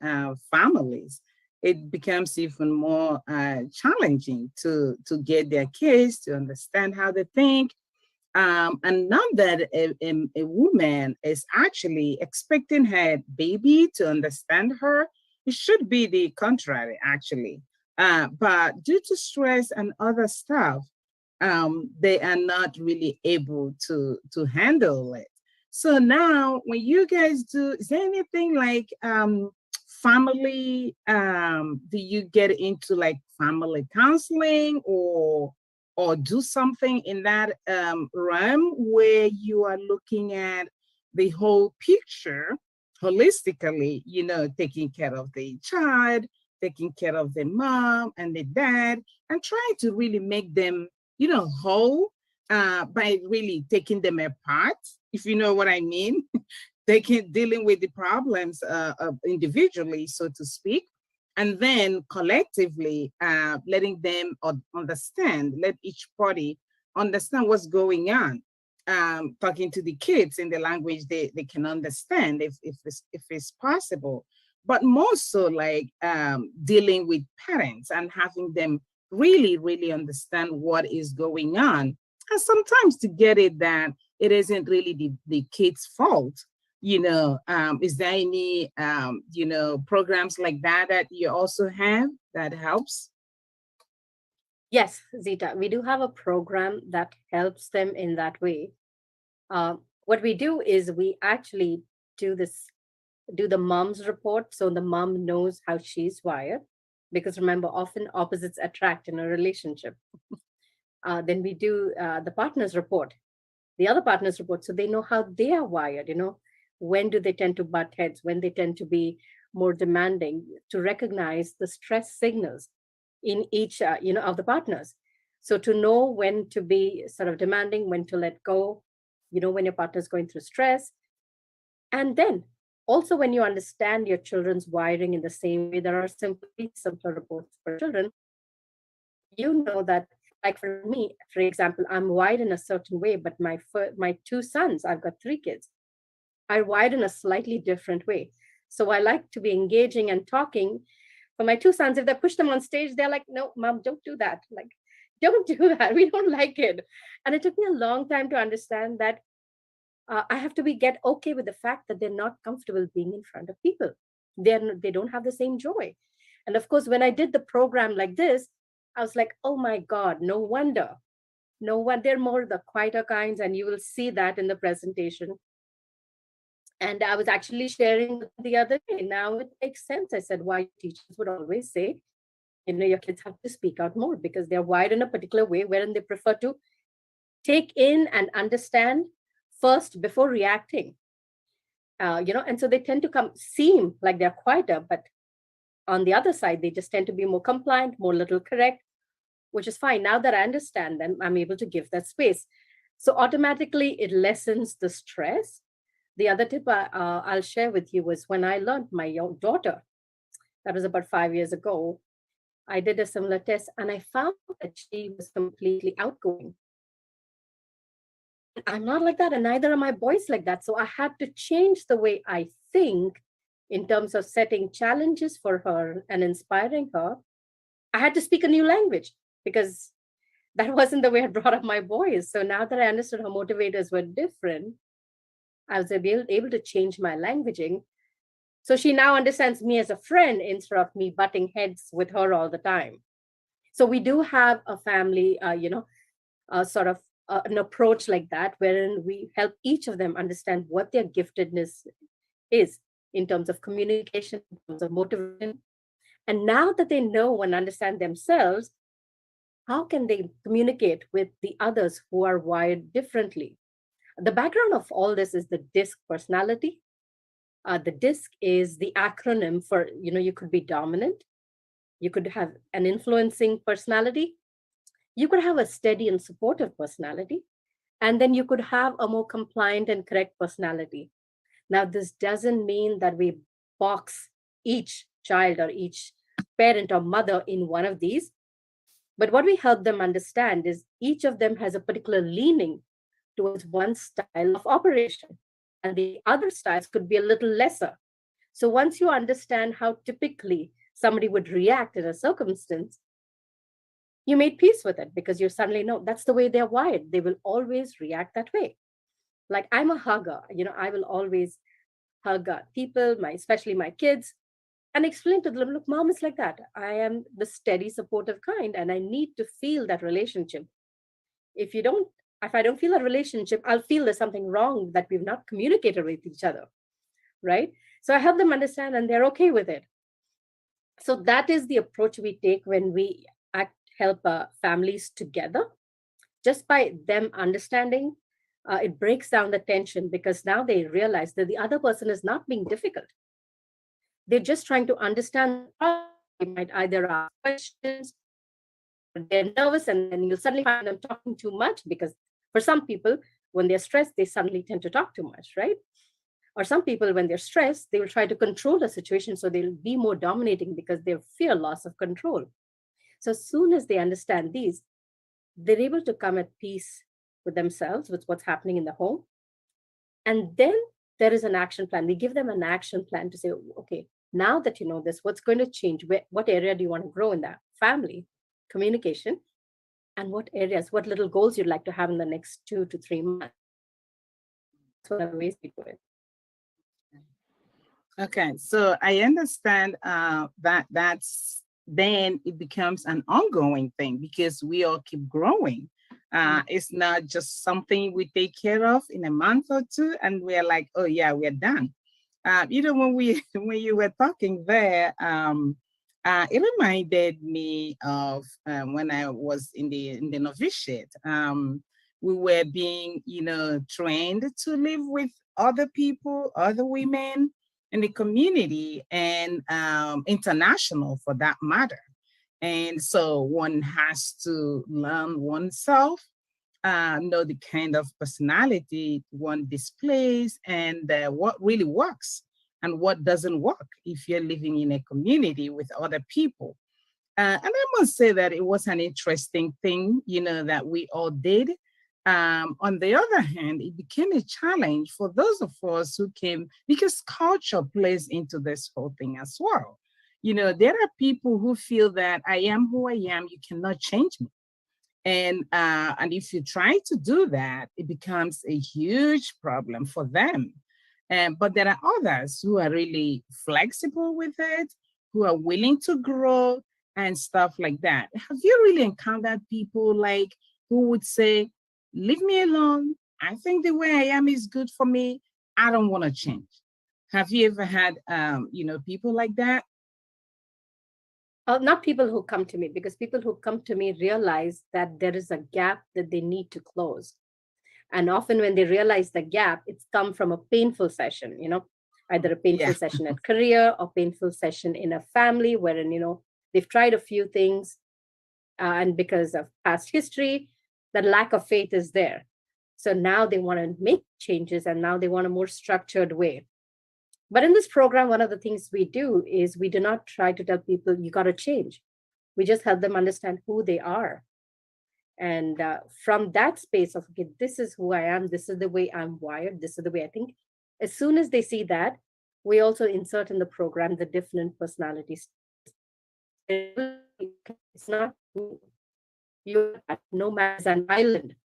families, it becomes even more challenging to get their kids to understand how they think. And not that a woman is actually expecting her baby to understand her. It should be the contrary, actually. But due to stress and other stuff, they are not really able to handle it. So now, when you guys do, is there anything like family? Do you get into like family counseling or do something in that realm where you are looking at the whole picture holistically? Taking care of the child, taking care of the mom and the dad, and trying to really make them whole by really taking them apart, if you know what I mean. Dealing with the problems individually, so to speak, and then collectively letting them understand, let each party understand what's going on. Talking to the kids in the language they can understand, if it's possible, but more so like dealing with parents and having them really understand what is going on. And sometimes to get it that it isn't really the kid's fault. Is there any programs like that you also have that helps? Yes, Zita, we do have a program that helps them in that way. What we do is we actually do the mom's report, so the mom knows how she's wired, because remember, often opposites attract in a relationship. Then we do the partner's report, the other partner's report, so they know how they are wired. When do they tend to butt heads, when they tend to be more demanding, to recognize the stress signals in each of the partners. So to know when to be sort of demanding, when to let go, when your partner is going through stress. And then also, when you understand your children's wiring in the same way, there are simpler reports for children. You know that, like for me, for example, I'm wired in a certain way, but my 2 sons, I've got 3 kids, are wired in a slightly different way. So I like to be engaging and talking. For my 2 sons, if they push them on stage, they're like, no, mom, don't do that. Like, don't do that. We don't like it. And it took me a long time to understand that I have to get okay with the fact that they're not comfortable being in front of people. They don't have the same joy. And of course, when I did the program like this, I was like, oh my God, no wonder. No wonder they're more the quieter kinds. And you will see that in the presentation. And I was actually sharing the other day. Now it makes sense. I said, why teachers would always say, your kids have to speak out more because they're wired in a particular way wherein they prefer to take in and understand first before reacting. And so they tend to seem like they're quieter, but on the other side, they just tend to be more compliant, more little correct, which is fine. Now that I understand them, I'm able to give that space. So automatically it lessens the stress. The other tip I'll share with you was when I learned my daughter, that was about 5 years ago, I did a similar test and I found that she was completely outgoing. I'm not like that, and neither are my boys like that. So I had to change the way I think in terms of setting challenges for her and inspiring her. I had to speak a new language because that wasn't the way I brought up my boys. So now that I understood how motivators were different, I was able to change my languaging. So she now understands me as a friend instead of me butting heads with her all the time. So we do have a family, sort of an approach like that, wherein we help each of them understand what their giftedness is in terms of communication, in terms of motivation. And now that they know and understand themselves, how can they communicate with the others who are wired differently? The background of all this is the DISC personality. The DISC is the acronym for, you could be dominant, you could have an influencing personality, you could have a steady and supportive personality, and then you could have a more compliant and correct personality. Now, this doesn't mean that we box each child or each parent or mother in one of these, but what we help them understand is each of them has a particular leaning towards one style of operation, and the other styles could be a little lesser. So once you understand how typically somebody would react in a circumstance, you made peace with it because you suddenly know that's the way they're wired. They will always react that way. Like I'm a hugger, I will always hug people, especially my kids, and explain to them, look, mom is like that. I am the steady, supportive kind, and I need to feel that relationship. If you don't, if I don't feel that relationship, I'll feel there's something wrong that we've not communicated with each other, right? So I help them understand, and they're okay with it. So that is the approach we take when we help families together. Just by them understanding, it breaks down the tension because now they realize that the other person is not being difficult. They're just trying to understand. They might either ask questions, they're nervous, and then you'll suddenly find them talking too much because for some people, when they're stressed, they suddenly tend to talk too much, right? Or some people, when they're stressed, they will try to control the situation, so they'll be more dominating because they fear loss of control. So as soon as they understand these, they're able to come at peace with themselves, with what's happening in the home. And then there is an action plan. We give them an action plan to say, okay, now that you know this, what's going to change? What area do you want to grow in that family, communication, and what areas, what little goals you'd like to have in the next 2 to 3 months? That's one of the ways we do it. Okay, so I understand that's then it becomes an ongoing thing because we all keep growing. It's not just something we take care of in a month or two and we're like, oh yeah, we're done. When when you were talking there, it reminded me of when I was in the novitiate. We were being, trained to live with other people, other women in the community, and international for that matter. And so one has to learn oneself, know the kind of personality one displays, and what really works and what doesn't work if you're living in a community with other people. And I must say that it was an interesting thing, that we all did. On the other hand, it became a challenge for those of us who came because culture plays into this whole thing as well. There are people who feel that I am who I am, you cannot change me. And if you try to do that, it becomes a huge problem for them. But there are others who are really flexible with it, who are willing to grow and stuff like that. Have you really encountered people like who would say, leave me alone. I think the way I am is good for me. I don't want to change. Have you ever had, people like that? Not people who come to me, because people who come to me realize that there is a gap that they need to close. And often when they realize the gap, it's come from a painful session, either a painful session at career or painful session in a family wherein, they've tried a few things and because of past history, that lack of faith is there. So now they want to make changes and now they want a more structured way. But in this program, one of the things we do is we do not try to tell people you got to change. We just help them understand who they are. And from that space of, okay, this is who I am, this is the way I'm wired, this is the way I think. As soon as they see that, we also insert in the program the different personalities. It's not no man is an island.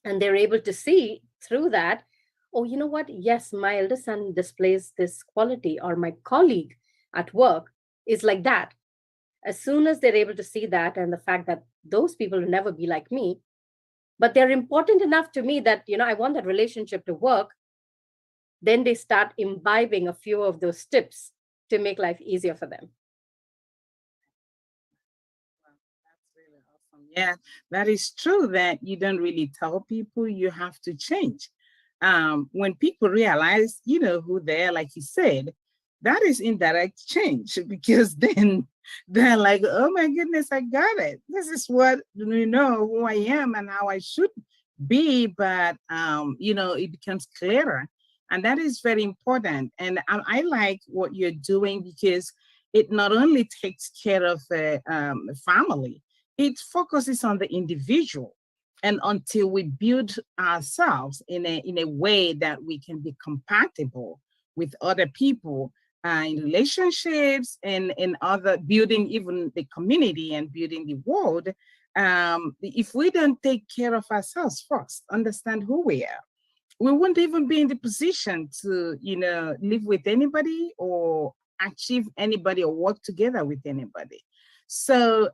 And they're able to see through that, oh, you know what? Yes, my eldest son displays this quality, or my colleague at work is like that. As soon as they're able to see that, and the fact that those people will never be like me, but they're important enough to me that, I want that relationship to work, then they start imbibing a few of those tips to make life easier for them. That's really awesome. Yeah, that is true that you don't really tell people you have to change. When people realize, who they are, like you said, that is indirect change because then they're like, oh my goodness, I got it. This is what, who I am and how I should be. But, it becomes clearer. And that is very important. And I like what you're doing because it not only takes care of the family, it focuses on the individual. And until we build ourselves in a way that we can be compatible with other people in relationships and in other building even the community and building the world, if we don't take care of ourselves first, understand who we are, we wouldn't even be in the position to, live with anybody or achieve anybody or work together with anybody. So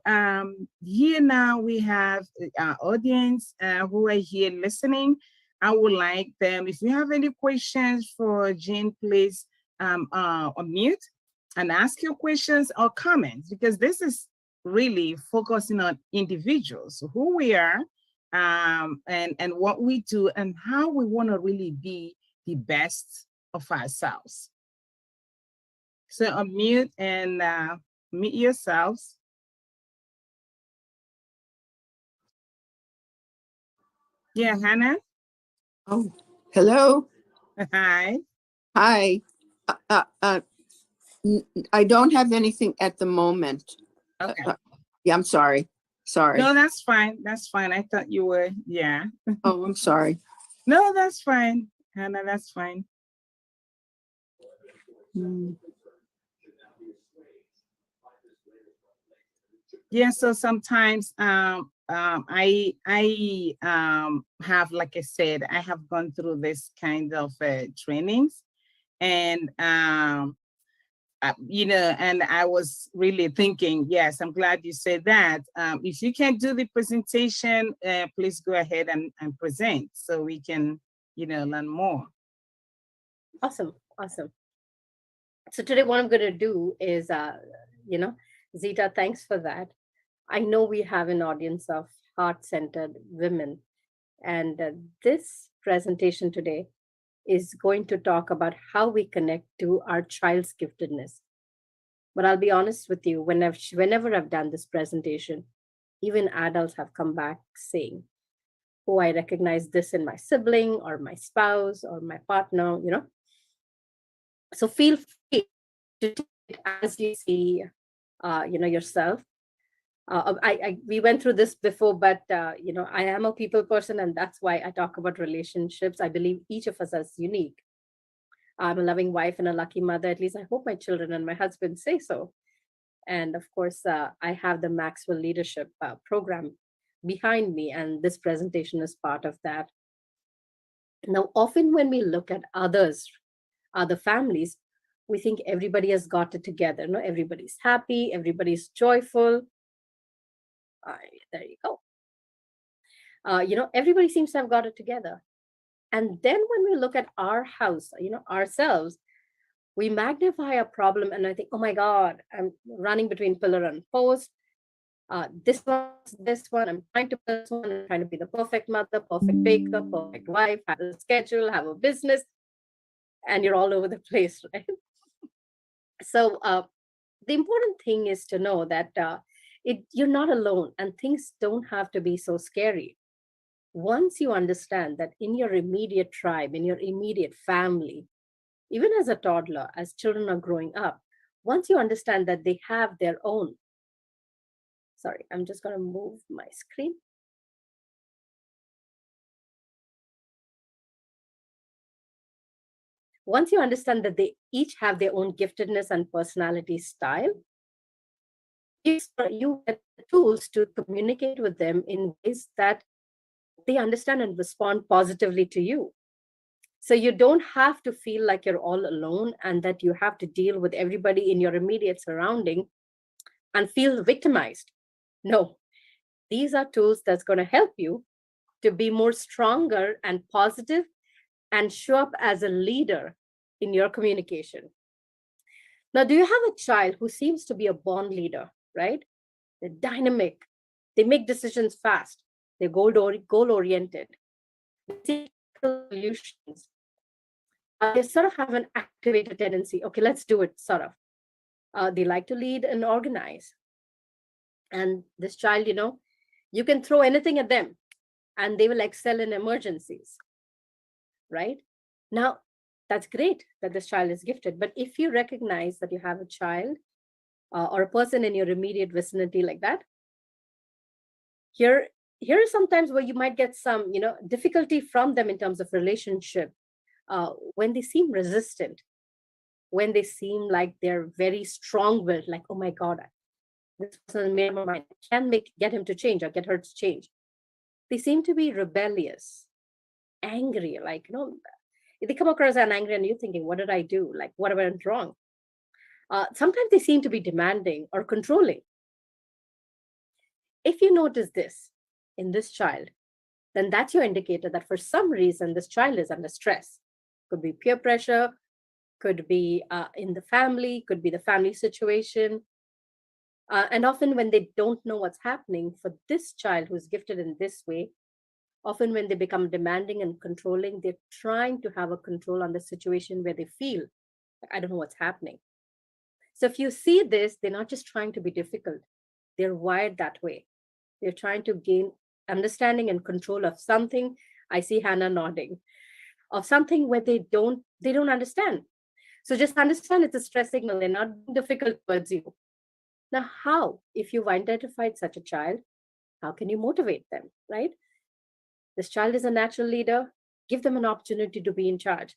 here now we have our audience who are here listening. I would like them, if you have any questions for Jean, please unmute and ask your questions or comments, because this is really focusing on individuals, who we are, and what we do and how we want to really be the best of ourselves. So unmute and meet yourselves. Yeah, Hannah. Oh, hello. Hi. Hi. I don't have anything at the moment. Okay. Yeah, I'm sorry. Sorry. No, that's fine. That's fine. I thought you were, yeah. Oh, I'm sorry. No, that's fine, Hannah, that's fine. Yeah, so sometimes I have, like I said, I have gone through this kind of trainings, and and I was really thinking, yes, I'm glad you said that. If you can do the presentation, please go ahead and present so we can, learn more. Awesome. So today what I'm going to do is, Zita, thanks for that. I know we have an audience of heart-centered women, and this presentation today is going to talk about how we connect to our child's giftedness. But I'll be honest with you, whenever I've done this presentation, even adults have come back saying, oh, I recognize this in my sibling or my spouse or my partner, So feel free to take it as you see, yourself. We went through this before, but I am a people person, and that's why I talk about relationships. I believe each of us is unique. I'm a loving wife and a lucky mother. At least I hope my children and my husband say so. And of course, I have the Maxwell Leadership Program behind me, and this presentation is part of that. Now, often when we look at other families, we think everybody has got it together. No, everybody's happy, everybody's joyful. There you go. Everybody seems to have got it together. And then when we look at our house, ourselves, we magnify a problem and I think, oh my God, I'm running between pillar and post. This one, I'm trying to this one, I'm trying to be the perfect mother, perfect baker, perfect wife, have a schedule, have a business, and you're all over the place, right? So the important thing is to know that you're not alone and things don't have to be so scary. Once you understand that in your immediate tribe, in your immediate family, even as a toddler, as children are growing up, once you understand that they have their own, sorry, I'm just going to move my screen. Once you understand that they each have their own giftedness and personality style, you get the tools to communicate with them in ways that they understand and respond positively to you. So you don't have to feel like you're all alone and that you have to deal with everybody in your immediate surrounding and feel victimized. No, these are tools that's going to help you to be more stronger and positive and show up as a leader in your communication. Now, do you have a child who seems to be a born leader, right? They're dynamic, they make decisions fast, they're goal oriented, they seek solutions. They sort of have an activated tendency. Okay, let's do it, sort of. They like to lead and organize. And this child, you can throw anything at them and they will excel in emergencies, right? Now, that's great that this child is gifted. But if you recognize that you have a child or a person in your immediate vicinity like that, here is sometimes where you might get some, difficulty from them in terms of relationship when they seem resistant, when they seem like they're very strong-willed, like, oh my God, this person made my mind, I can't get him to change or get her to change. They seem to be rebellious, angry, like, they come across as angry and you're thinking, what did I do? Like, what went wrong? Sometimes they seem to be demanding or controlling. If you notice this in this child, then that's your indicator that for some reason this child is under stress. Could be peer pressure, could be in the family, could be the family situation. And often when they don't know what's happening for this child who's gifted in this way, often when they become demanding and controlling, they're trying to have a control on the situation where they feel, like, I don't know what's happening. So if you see this, they're not just trying to be difficult. They're wired that way. They're trying to gain understanding and control of something. I see Hannah nodding. Of something where they don't understand. So just understand it's a stress signal. They're not being difficult towards you. Now, how, if you've identified such a child, how can you motivate them, right? This child is a natural leader. Give them an opportunity to be in charge.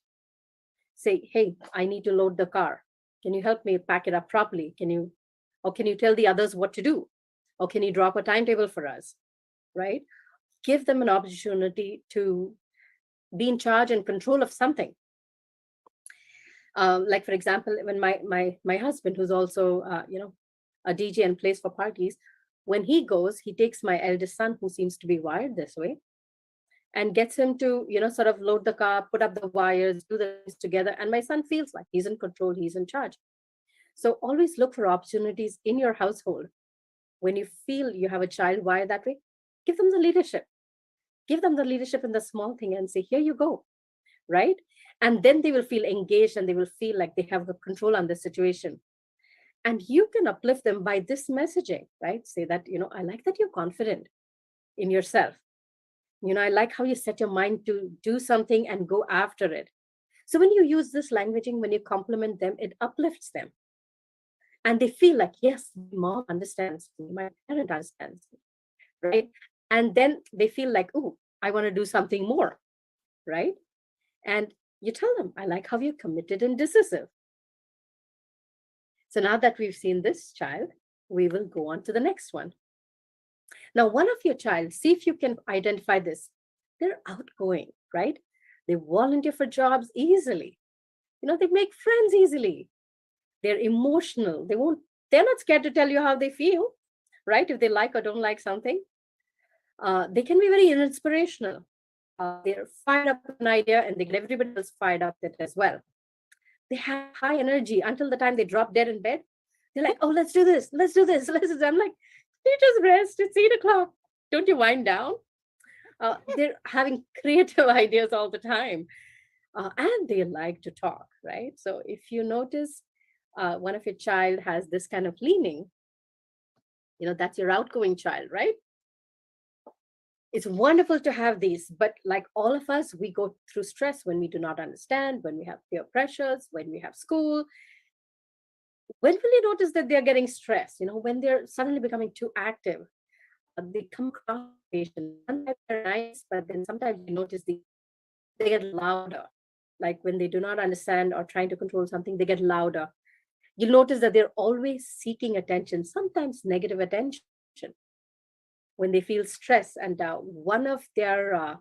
Say, hey, I need to load the car. Can you help me pack it up properly? Can you tell the others what to do? Or can you drop a timetable for us, right? Give them an opportunity to be in charge and control of something. Like, for example, when my husband, who's also, a DJ and plays for parties, when he goes, he takes my eldest son, who seems to be wired this way, and gets him to, sort of load the car, put up the wires, do the things together. And my son feels like he's in control, he's in charge. So always look for opportunities in your household. When you feel you have a child wired that way, give them the leadership. Give them the leadership in the small thing and say, here you go, right? And then they will feel engaged and they will feel like they have the control on the situation. And you can uplift them by this messaging, right? Say that, I like that you're confident in yourself. I like how you set your mind to do something and go after it. So when you use this languaging, when you compliment them, it uplifts them. And they feel like, yes, my mom understands me, my parent understands me, right? And then they feel like, oh, I want to do something more, right? And you tell them, I like how you're committed and decisive. So now that we've seen this child, we will go on to the next one. Now, one of your child, see if you can identify this. They're outgoing, right? They volunteer for jobs easily. They make friends easily. They're emotional. They're not scared to tell you how they feel, right? If they like or don't like something. They can be very inspirational. They're fired up with an idea and they get everybody else fired up with it as well. They have high energy until the time they drop dead in bed. They're like, oh, let's do this. Let's do this. I'm like, you just rest. It's 8 o'clock. Don't you wind down? They're having creative ideas all the time. And they like to talk, right? So if you notice one of your child has this kind of leaning, that's your outgoing child, right? It's wonderful to have these, but like all of us, we go through stress when we do not understand, when we have peer pressures, when we have school. When will you notice that they're getting stressed? When they're suddenly becoming too active, they come across patients. Sometimes they're nice, but then sometimes you notice they get louder. Like when they do not understand or trying to control something, they get louder. You'll notice that they're always seeking attention, sometimes negative attention. When they feel stress, and one of their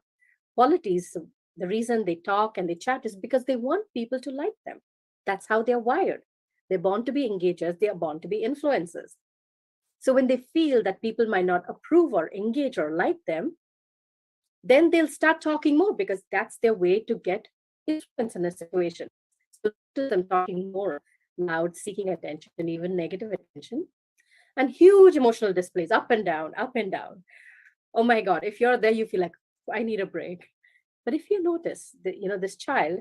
qualities The reason they talk and they chat is because they want people to like them. That's how they're wired. They're born to be engagers, they are born to be influencers. So when they feel that people might not approve or engage or like them, then they'll start talking more because that's their way to get influence in a situation. So to them talking more loud, seeking attention, even negative attention, and huge emotional displays up and down, up and down. Oh my God, if you're there, you feel like, I need a break. But if you notice that, this child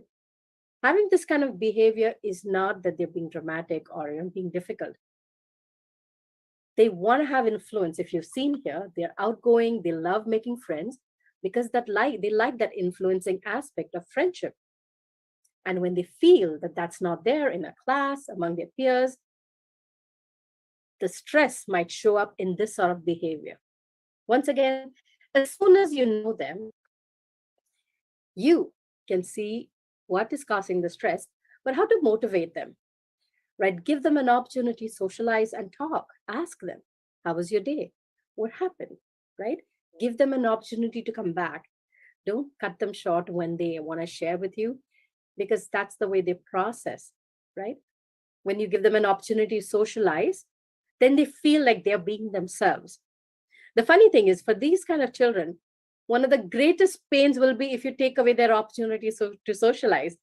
having this kind of behavior is not that they're being dramatic or being difficult. They want to have influence. If you've seen here, they're outgoing, they love making friends because they like that influencing aspect of friendship. And when they feel that that's not there in a class, among their peers, the stress might show up in this sort of behavior. Once again, as soon as you know them, you can see what is causing the stress, but how to motivate them, right? Give them an opportunity, socialize and talk. Ask them, how was your day? What happened, right? Give them an opportunity to come back. Don't cut them short when they want to share with you, because that's the way they process, right? When you give them an opportunity to socialize, then they feel like they're being themselves. The funny thing is, for these kind of children, one of the greatest pains will be if you take away their opportunity to socialize.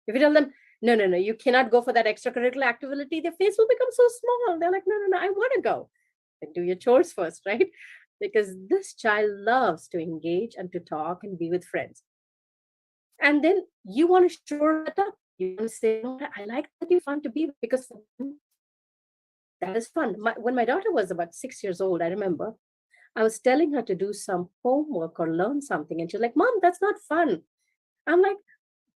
If you tell them, no, you cannot go for that extracurricular activity, their face will become so small. They're like, no, I want to go. Then do your chores first, right? Because this child loves to engage and to talk and be with friends. And then you want to shore that up. You want to say, no, I like that you're fun to be with, because that is fun. When my daughter was about 6 years old, I remember I was telling her to do some homework or learn something. And she's like, Mom, that's not fun. I'm like,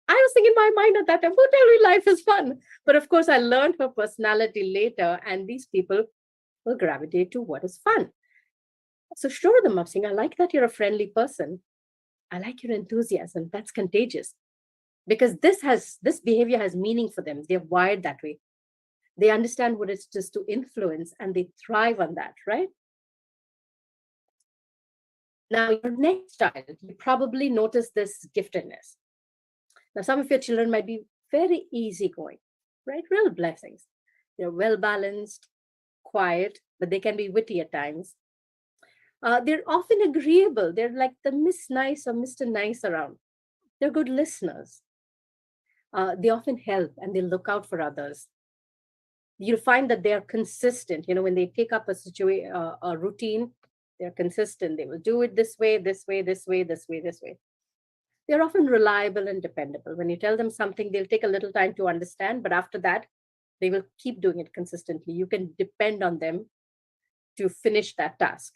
I was thinking in my mind at that time, who tell me life is fun? But of course, I learned her personality later, and these people will gravitate to what is fun. So shore them up, saying, I like that you're a friendly person. I like your enthusiasm. That's contagious. Because this behavior has meaning for them. They're wired that way. They understand what it's just to influence, and they thrive on that, right? Now, your next child, you probably notice this giftedness. Now, some of your children might be very easygoing, right? Real blessings. They're well-balanced, quiet, but they can be witty at times. They're often agreeable. They're like the Miss Nice or Mr. Nice around. They're good listeners. They often help and they look out for others. You'll find that they're consistent. When they take up a routine, they're consistent. They will do it this way, this way, this way, this way, this way. They're often reliable and dependable. When you tell them something, they'll take a little time to understand, but after that, they will keep doing it consistently. You can depend on them to finish that task,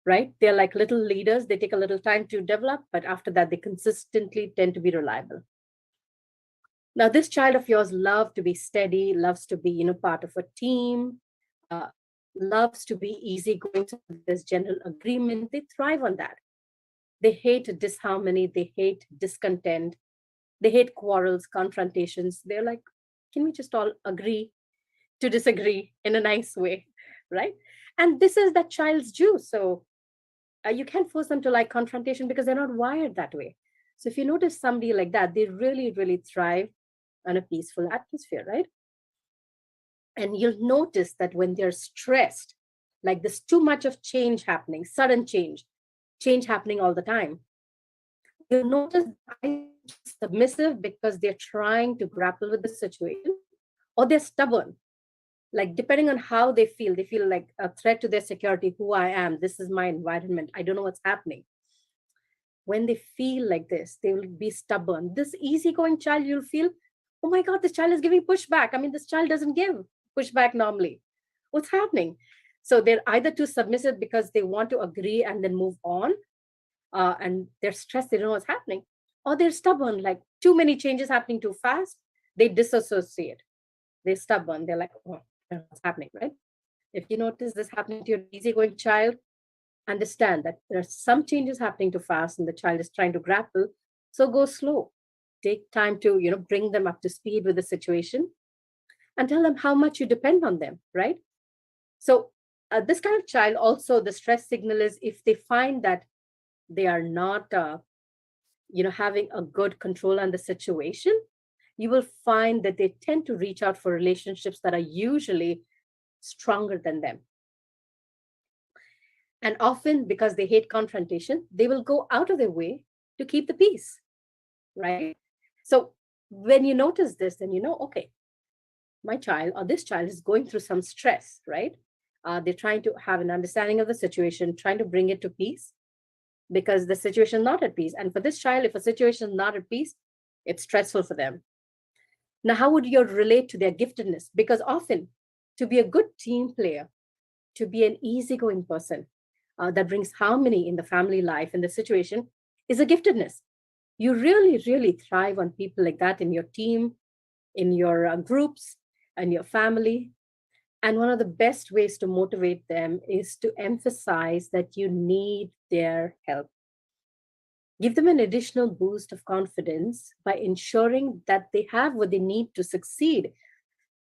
right? They're like little leaders. They take a little time to develop, but after that, they consistently tend to be reliable. Now, this child of yours loves to be steady, loves to be, part of a team, loves to be easygoing. So there's general agreement. They thrive on that. They hate disharmony. They hate discontent. They hate quarrels, confrontations. They're like, can we just all agree to disagree in a nice way, right? And this is that child's juice. So you can't force them to like confrontation because they're not wired that way. So if you notice somebody like that, they really, really thrive on a peaceful atmosphere, right? And you'll notice that when they're stressed, like there's too much of change happening, sudden change happening all the time, you'll notice they're submissive because they're trying to grapple with the situation, or they're stubborn. Like depending on how they feel like a threat to their security. Who I am, this is my environment, I don't know what's happening. When they feel like this, they will be stubborn. This easygoing child, you'll feel, oh my God, this child is giving pushback. I mean, this child doesn't give pushback normally. What's happening? So they're either too submissive because they want to agree and then move on, and they're stressed, they don't know what's happening, or they're stubborn, like too many changes happening too fast, they disassociate. They're stubborn. They're like, oh, I don't know what's happening, right? If you notice this happening to your easygoing child, understand that there are some changes happening too fast and the child is trying to grapple. So go slow. Take time to, bring them up to speed with the situation and tell them how much you depend on them, right? So this kind of child, also the stress signal is if they find that they are not having a good control on the situation, you will find that they tend to reach out for relationships that are usually stronger than them. And often, because they hate confrontation, they will go out of their way to keep the peace, right? So when you notice this, then okay, my child or this child is going through some stress, right? They're trying to have an understanding of the situation, trying to bring it to peace because the situation is not at peace. And for this child, if a situation is not at peace, it's stressful for them. Now, how would you relate to their giftedness? Because often, to be a good team player, to be an easygoing person that brings harmony in the family life and the situation is a giftedness. You really, really thrive on people like that in your team, in your groups, and your family. And one of the best ways to motivate them is to emphasize that you need their help. Give them an additional boost of confidence by ensuring that they have what they need to succeed.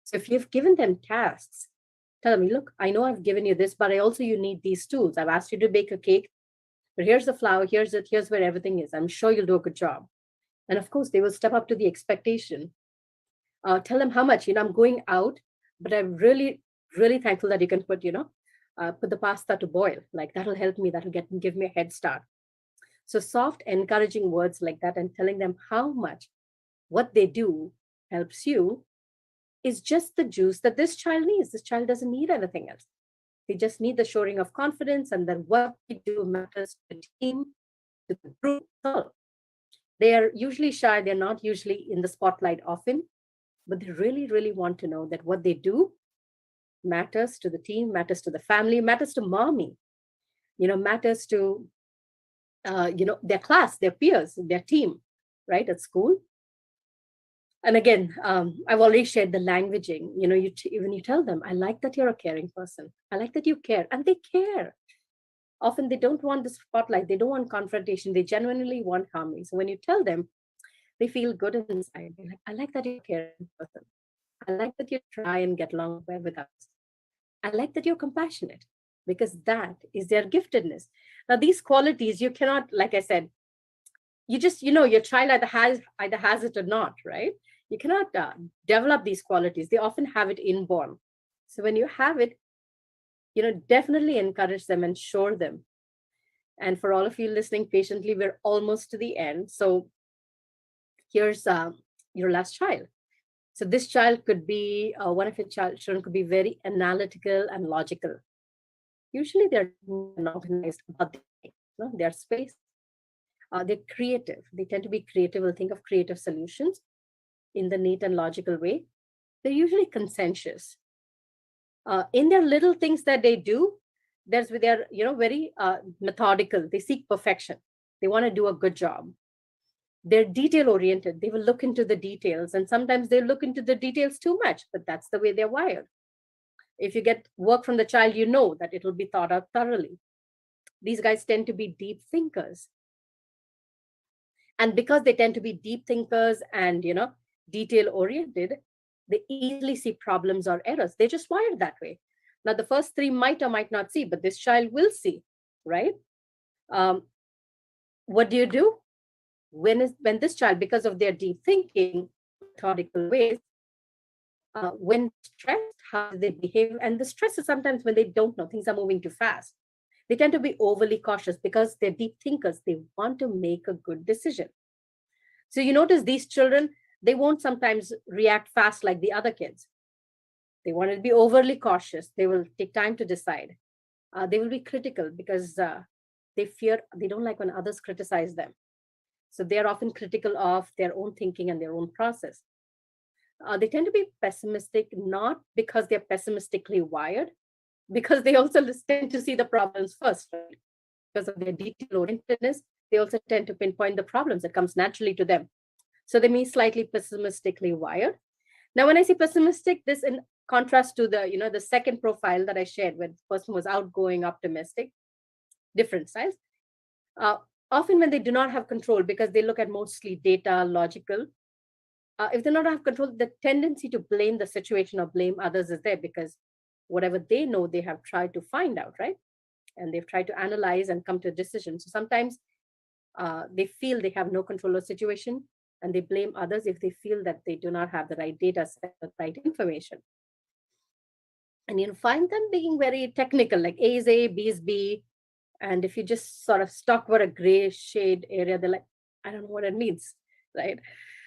So if you've given them tasks, tell them, look, I know I've given you this, but you need these tools. I've asked you to bake a cake, but here's the flour, here's where everything is. I'm sure you'll do a good job. And of course, they will step up to the expectation. Tell them how much, I'm going out, but I'm really, really thankful that you can put the pasta to boil. Like that'll help me, give me a head start. So soft, encouraging words like that and telling them how much what they do helps you is just the juice that this child needs. This child doesn't need anything else. They just need the shoring of confidence and that what we do matters to the team, to the group. They are usually shy. They're not usually in the spotlight often, but they really, really want to know that what they do matters to the team, matters to the family, matters to mommy, matters to their class, their peers, their team, right, at school. And again, I've already shared the languaging. When you tell them, I like that you're a caring person. I like that you care. And they care. Often they don't want the spotlight. They don't want confrontation. They genuinely want harmony. So when you tell them, they feel good inside. They're like, I like that you're a caring person. I like that you try and get along well with us. I like that you're compassionate because that is their giftedness. Now, these qualities, you cannot, like I said, you just, your child either has it or not, right? You cannot develop these qualities. They often have it inborn. So when you have it, definitely encourage them and show them. And for all of you listening patiently, we're almost to the end. So here's your last child. So this child could be, one of your children could be very analytical and logical. Usually they're organized about their space. They're creative. They tend to be creative. We'll think of creative solutions in the neat and logical way. They're usually conscientious. In their little things that they do, they're very methodical. They seek perfection. They want to do a good job. They're detail oriented. They will look into the details, and sometimes they look into the details too much, but that's the way they're wired. If you get work from the child, you know that it will be thought out thoroughly. These guys tend to be deep thinkers. And because they tend to be deep thinkers and, detail oriented, they easily see problems or errors. They're just wired that way. Now, the first three might or might not see, but this child will see, right? What do you do? When this child, because of their deep thinking, methodical ways, when stressed, how do they behave? And the stress is sometimes when they don't know, things are moving too fast. They tend to be overly cautious because they're deep thinkers. They want to make a good decision. So you notice these children, they won't sometimes react fast like the other kids. They want to be overly cautious. They will take time to decide. They will be critical because they don't like when others criticize them. So they're often critical of their own thinking and their own process. They tend to be pessimistic, not because they're pessimistically wired, because they also tend to see the problems first, right? Because of their detail-orientedness, they also tend to pinpoint the problems that comes naturally to them. So they may be slightly pessimistically wired. Now, when I say pessimistic, this in contrast to the second profile that I shared, where the person was outgoing, optimistic, different styles. Often when they do not have control, because they look at mostly data, logical, if they do not have control, the tendency to blame the situation or blame others is there because whatever they know, they have tried to find out, right? And they've tried to analyze and come to a decision. So sometimes They feel they have no control of situation, and they blame others if they feel that they do not have the right data set, the right information. And you'll find them being very technical, like A is A, B is B. And if you just sort of talk about a gray shade area, they're like, I don't know what it means, right?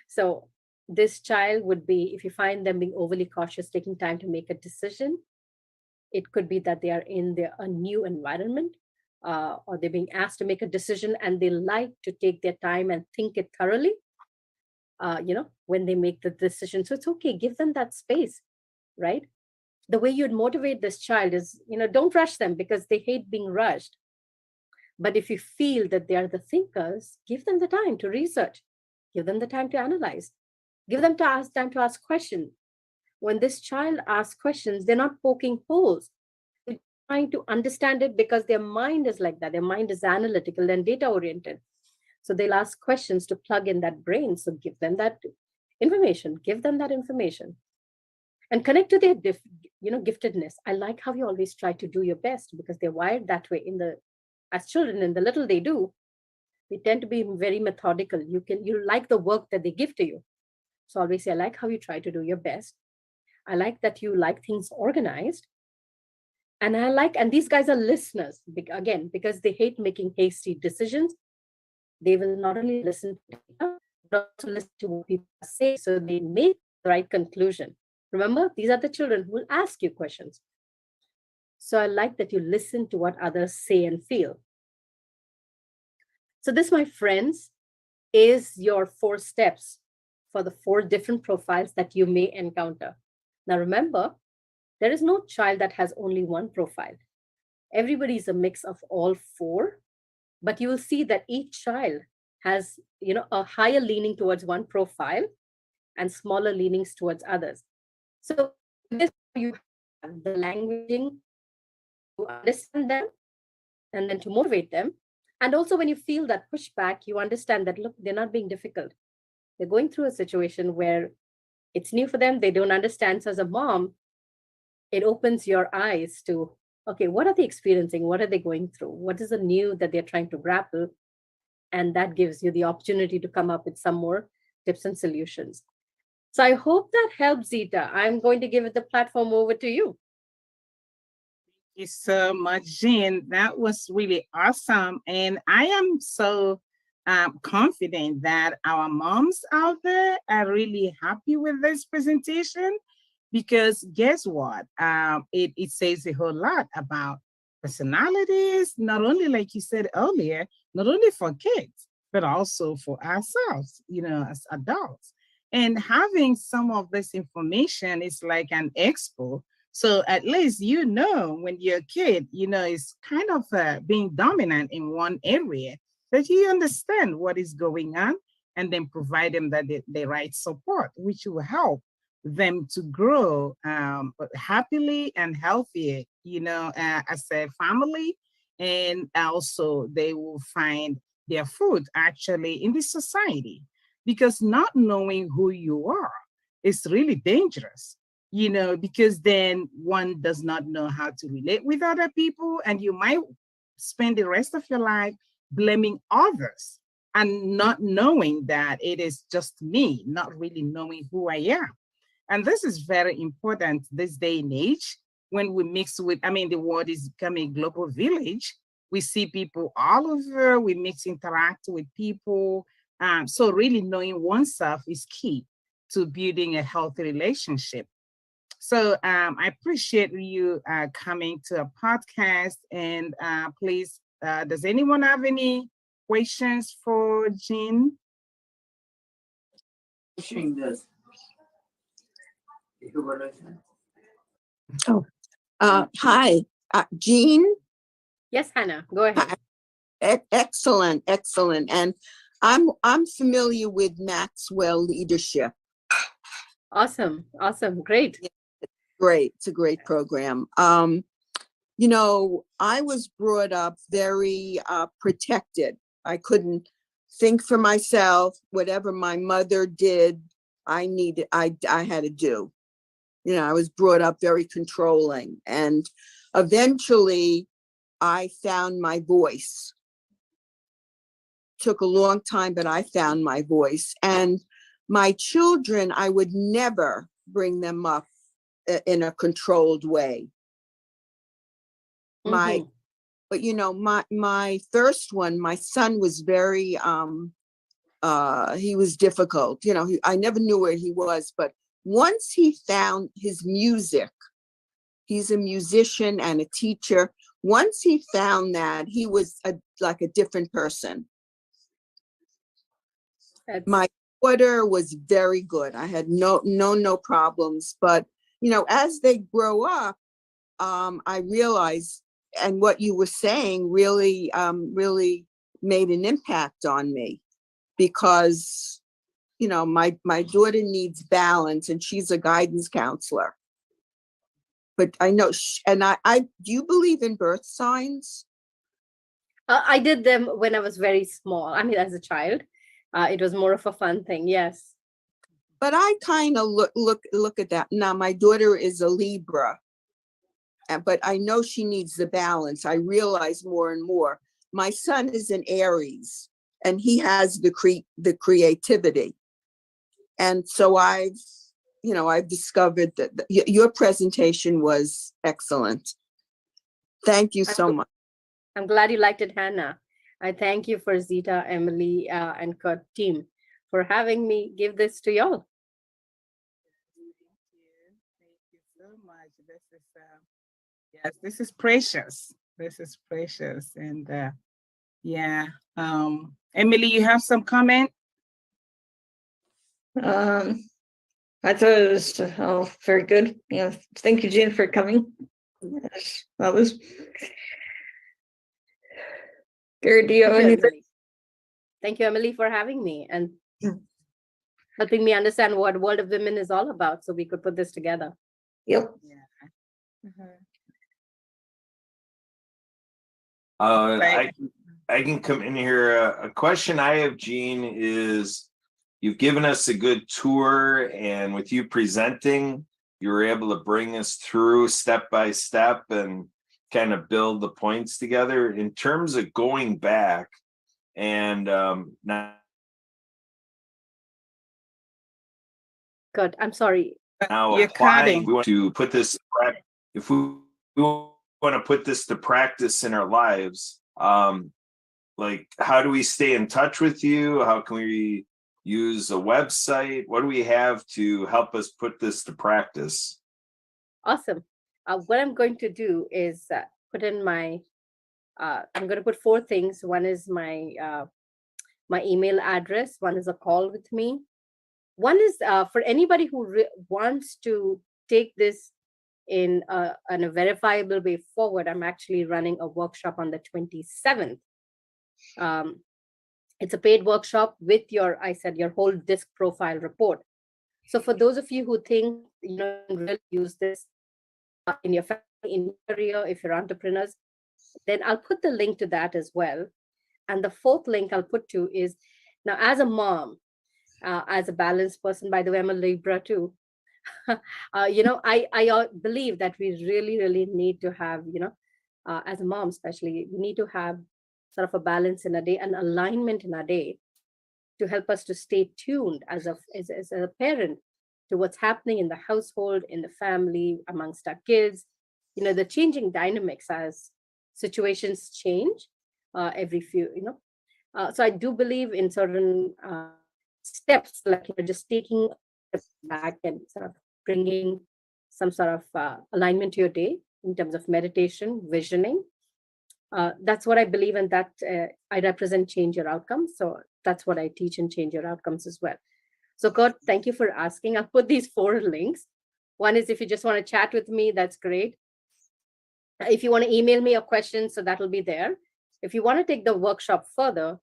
So this child would be, if you find them being overly cautious, taking time to make a decision, it could be that they are in a new environment, or they're being asked to make a decision and they like to take their time and think it thoroughly, when they make the decision. So it's okay, give them that space, right? The way you'd motivate this child is, don't rush them because they hate being rushed. But if you feel that they are the thinkers, give them the time to research, give them the time to analyze, give them time to ask questions. When this child asks questions, they're not poking holes. They're trying to understand it because their mind is like that. Their mind is analytical and data oriented. So they'll ask questions to plug in that brain. So give them that information, and connect to their giftedness. I like how you always try to do your best because they're wired that way as children. In the little they do, they tend to be very methodical. You like the work that they give to you. So always say, I like how you try to do your best. I like that you like things organized. And these guys are listeners, again, because they hate making hasty decisions. They will not only listen to data, but also listen to what people say so they make the right conclusion. Remember, these are the children who will ask you questions. So I like that you listen to what others say and feel. So this, my friends, is your 4 steps for the 4 different profiles that you may encounter. Now remember, there is no child that has only one profile. Everybody is a mix of all 4, but you will see that each child has, a higher leaning towards one profile and smaller leanings towards others. So this, you have the languaging to understand them and then to motivate them. And also when you feel that pushback, you understand that, look, they're not being difficult. They're going through a situation where it's new for them. They don't understand. So as a mom, it opens your eyes to, okay, what are they experiencing? What are they going through? What is the new that they're trying to grapple? And that gives you the opportunity to come up with some more tips and solutions. So I hope that helps, Zita. I'm going to give the platform over to you. Thank you so much, Jean. That was really awesome. And I am so confident that our moms out there are really happy with this presentation, because guess what? It says a whole lot about personalities, not only, like you said earlier, not only for kids, but also for ourselves, as adults. And having some of this information is like an expo. So at least, when you're a kid, is kind of being dominant in one area, that you understand what is going on and then provide them the right support, which will help them to grow happily and healthy, as a family. And also they will find their food actually in this society, because not knowing who you are is really dangerous, because then one does not know how to relate with other people, and you might spend the rest of your life blaming others and not knowing that it is just me, not really knowing who I am. And this is very important this day and age, when we mix with, the world is becoming a global village. We see people all over, we interact with people. So really knowing oneself is key to building a healthy relationship. So I appreciate you coming to a podcast. And please, does anyone have any questions for Jean? Oh, hi, Jean. Yes, Hannah, go ahead. Excellent. And I'm familiar with Maxwell Leadership. Awesome. Great. Great. It's a great program. I was brought up very protected. I couldn't think for myself. Whatever my mother did, I had to do. I was brought up very controlling, and eventually I found my voice. took a long time, but I found my voice. And my children, I would never bring them up in a controlled way. Mhm. But you know, my first one, my son was very he was difficult. You know, I never knew where he was, but once he found his music, he's a musician and a teacher. Once he found that, he was like a different person. My daughter was very good. I had no problems. But you know, as they grow up, I realized, and what you were saying really made an impact on me, because you know, my daughter needs balance, and she's a guidance counselor. But I know, and I do you believe in birth signs? I did them when I was very small. I mean, as a child, it was more of a fun thing. Yes. But I kind of look at that. Now, my daughter is a Libra, but I know she needs the balance. I realize more and more. My son is an Aries, and he has the creativity. And so I've discovered that your presentation was excellent. Thank you so much. I'm glad you liked it, Hannah. I thank you for Zita, Emily, and Kurt team for having me give this to y'all. Thank you so much. This is precious. This is precious. And yeah, Emily, you have some comment? I thought it was very good. Yeah, thank you, Jean, for coming. Yes, that was. Gary, do you have anything? Thank you, Emily, for having me and helping me understand what World of Women is all about, so we could put this together. Yep. Yeah. I can come in here. A question I have, Jean, is you've given us a good tour, and with you presenting, you were able to bring us through step by step and kind of build the points together. In terms of going back and now. Good. I'm sorry. Now You're applying, cutting. we want to put this, if we want to put this to practice in our lives, like how do we stay in touch with you? How can we use a website? What do we have to help us put this to practice? Awesome. What I'm going to do is put in my, I'm going to put 4 things. One is my my email address. One is a call with me. One is for anybody who wants to take this in a verifiable way forward. I'm actually running a workshop on the 27th. It's a paid workshop with your whole DISC profile report. So for those of you who think you know really use this in your family, in your career, if you're entrepreneurs, then I'll put the link to that as well. And the 4th link I'll put to is, now as a mom, as a balanced person, by the way, I'm a Libra too. I believe that we really need to have, as a mom especially, we need to have sort of a balance in a day, an alignment in a day, to help us to stay tuned as a parent to what's happening in the household, in the family, amongst our kids. You know, the changing dynamics as situations change every few. So I do believe in certain steps, like just taking a step back and sort of bringing some sort of alignment to your day in terms of meditation, visioning. That's what I believe, and that I represent Change Your Outcomes. So that's what I teach in Change Your Outcomes as well. So Kurt, thank you for asking. I'll put these 4 links. One is if you just want to chat with me, that's great. If you want to email me a question, so that'll be there. If you want to take the workshop further,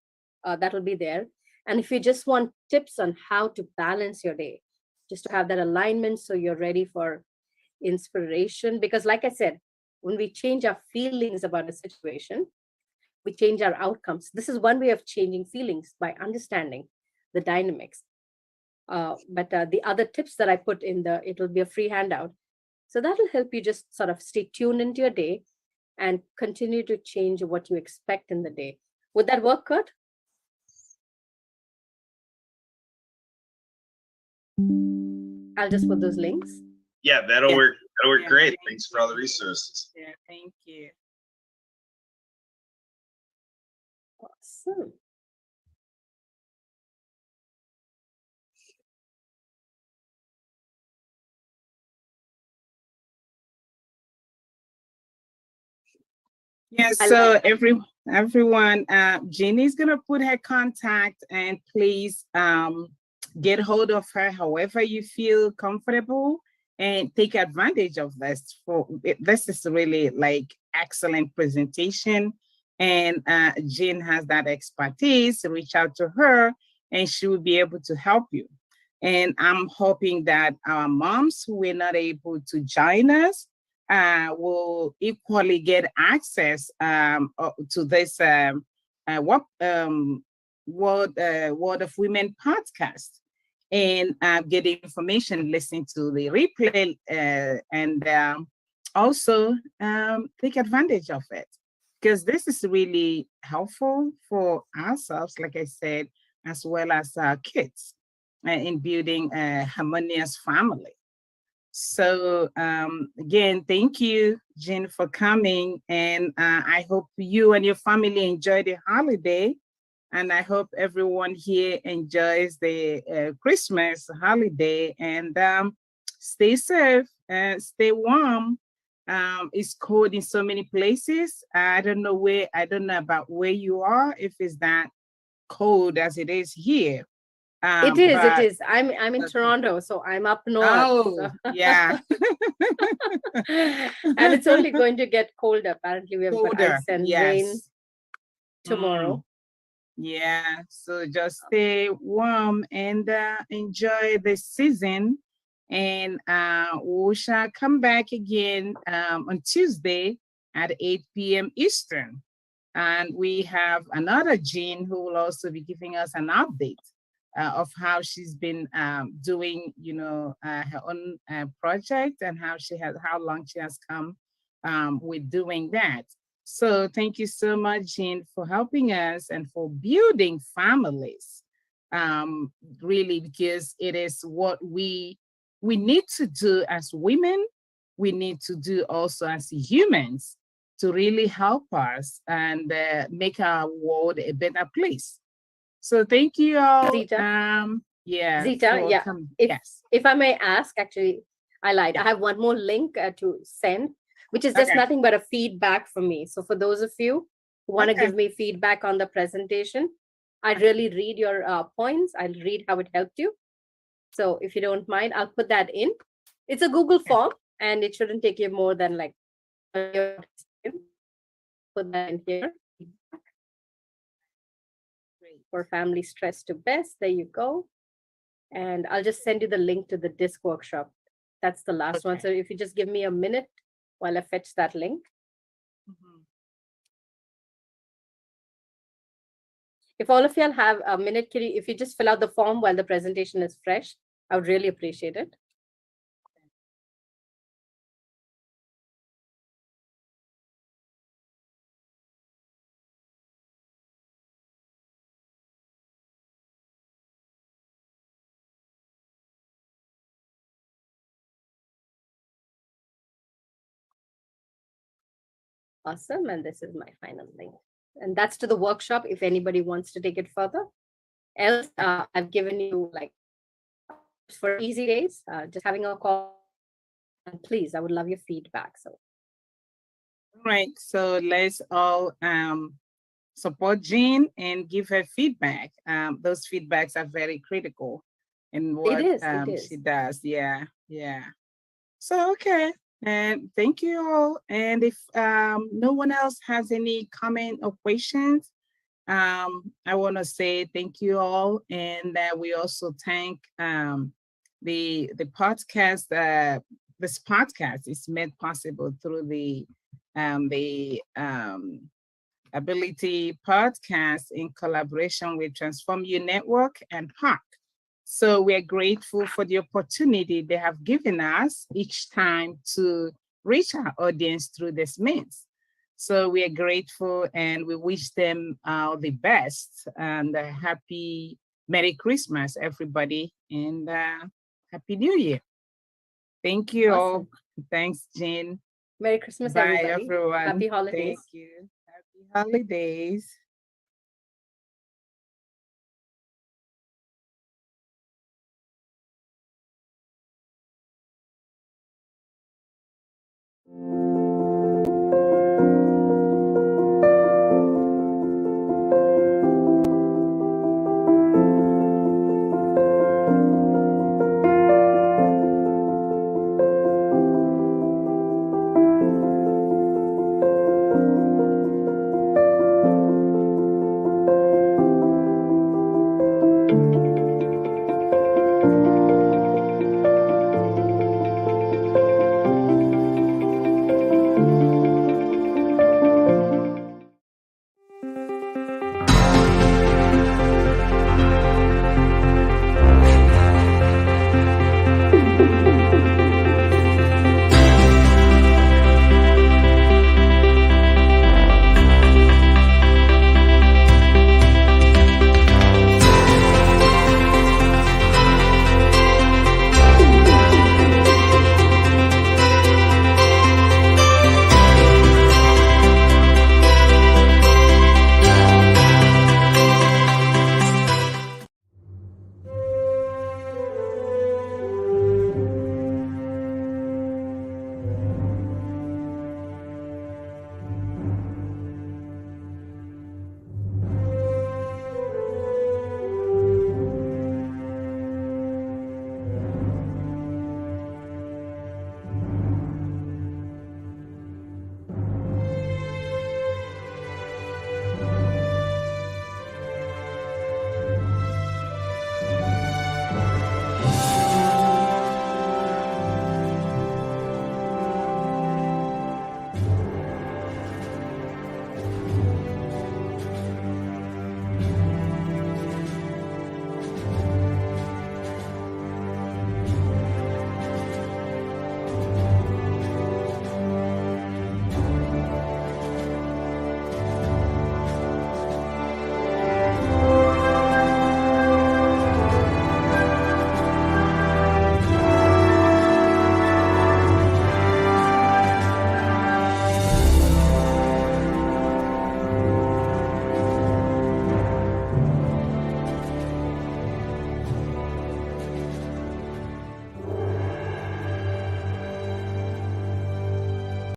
that'll be there. And if you just want tips on how to balance your day, just to have that alignment so you're ready for inspiration. Because like I said, when we change our feelings about a situation, we change our outcomes. This is one way of changing feelings, by understanding the dynamics. But the other tips that I put in it'll be a free handout. So that'll help you just sort of stay tuned into your day and continue to change what you expect in the day. Would that work, Kurt? I'll just put those links. Yeah, that'll Yeah. work. That'll work Yeah, great. thank Thanks for all the you. resources. Yeah, thank you. Awesome. Yeah, I so like- everyone, Jeannie's gonna put her contact, and please get hold of her however you feel comfortable and take advantage of this. This is really like excellent presentation, and Jean has that expertise. Reach out to her, and she will be able to help you. And I'm hoping that our moms who were not able to join us will equally get access to this World of Women podcast, and get information, listen to the replay, and also take advantage of it, because this is really helpful for ourselves, like I said, as well as our kids in building a harmonious family. So again, thank you, Jean, for coming. And I hope you and your family enjoy the holiday. And I hope everyone here enjoys the Christmas holiday. And stay safe, stay warm. It's cold in so many places. I don't know about where you are, if it's that cold as it is here. It is. But- It is. I'm in Okay. Toronto, so I'm up north. Oh, yeah. And it's only going to get colder. Apparently, we have got Colder, ice and rain yes. tomorrow. Yeah, so just stay warm and enjoy the season. And we shall come back again on Tuesday at 8 p.m. Eastern. And we have another Jean who will also be giving us an update of how she's been doing, her own project, and how long she has come with doing that. So thank you so much, Jean, for helping us and for building families. Really, because it is what we need to do as women. We need to do also as humans to really help us and make our world a better place. So thank you all. Zita? Yeah. Zita, yeah. Yes. If I may ask, actually, I lied. I have one more link to send, which is just Okay. nothing but a feedback for me. So for those of you who want to Okay. give me feedback on the presentation, I really read your points. I'll read how it helped you. So if you don't mind, I'll put that in. It's a Google form, and it shouldn't take you more than like a put that in here. For family stress to best. There you go. And I'll just send you the link to the disc workshop. That's the last one. Okay. So if you just give me a minute while I fetch that link. Mhm. If all of y'all have a minute, if you just fill out the form while the presentation is fresh, I would really appreciate it. Awesome. And this is my final link. And that's to the workshop if anybody wants to take it further. Else, I've given you like for easy days, just having a call. And please, I would love your feedback. So All right. So let's all support Jean and give her feedback. Those feedbacks are very critical in what it is. she does. Yeah. Yeah. So, okay. And thank you all. And if no one else has any comment or questions, I want to say thank you all. And we also thank the podcast. This podcast is made possible through the Ability Podcast in collaboration with Transform You Network and PAC. So we're grateful for the opportunity they have given us each time to reach our audience through this means. So we are grateful and we wish them the best and a happy Merry Christmas, everybody. And Happy New Year. Thank you all. Awesome. Thanks, Jean. Merry Christmas, Bye, everybody. everyone. Happy holidays. Thank you. Happy holidays.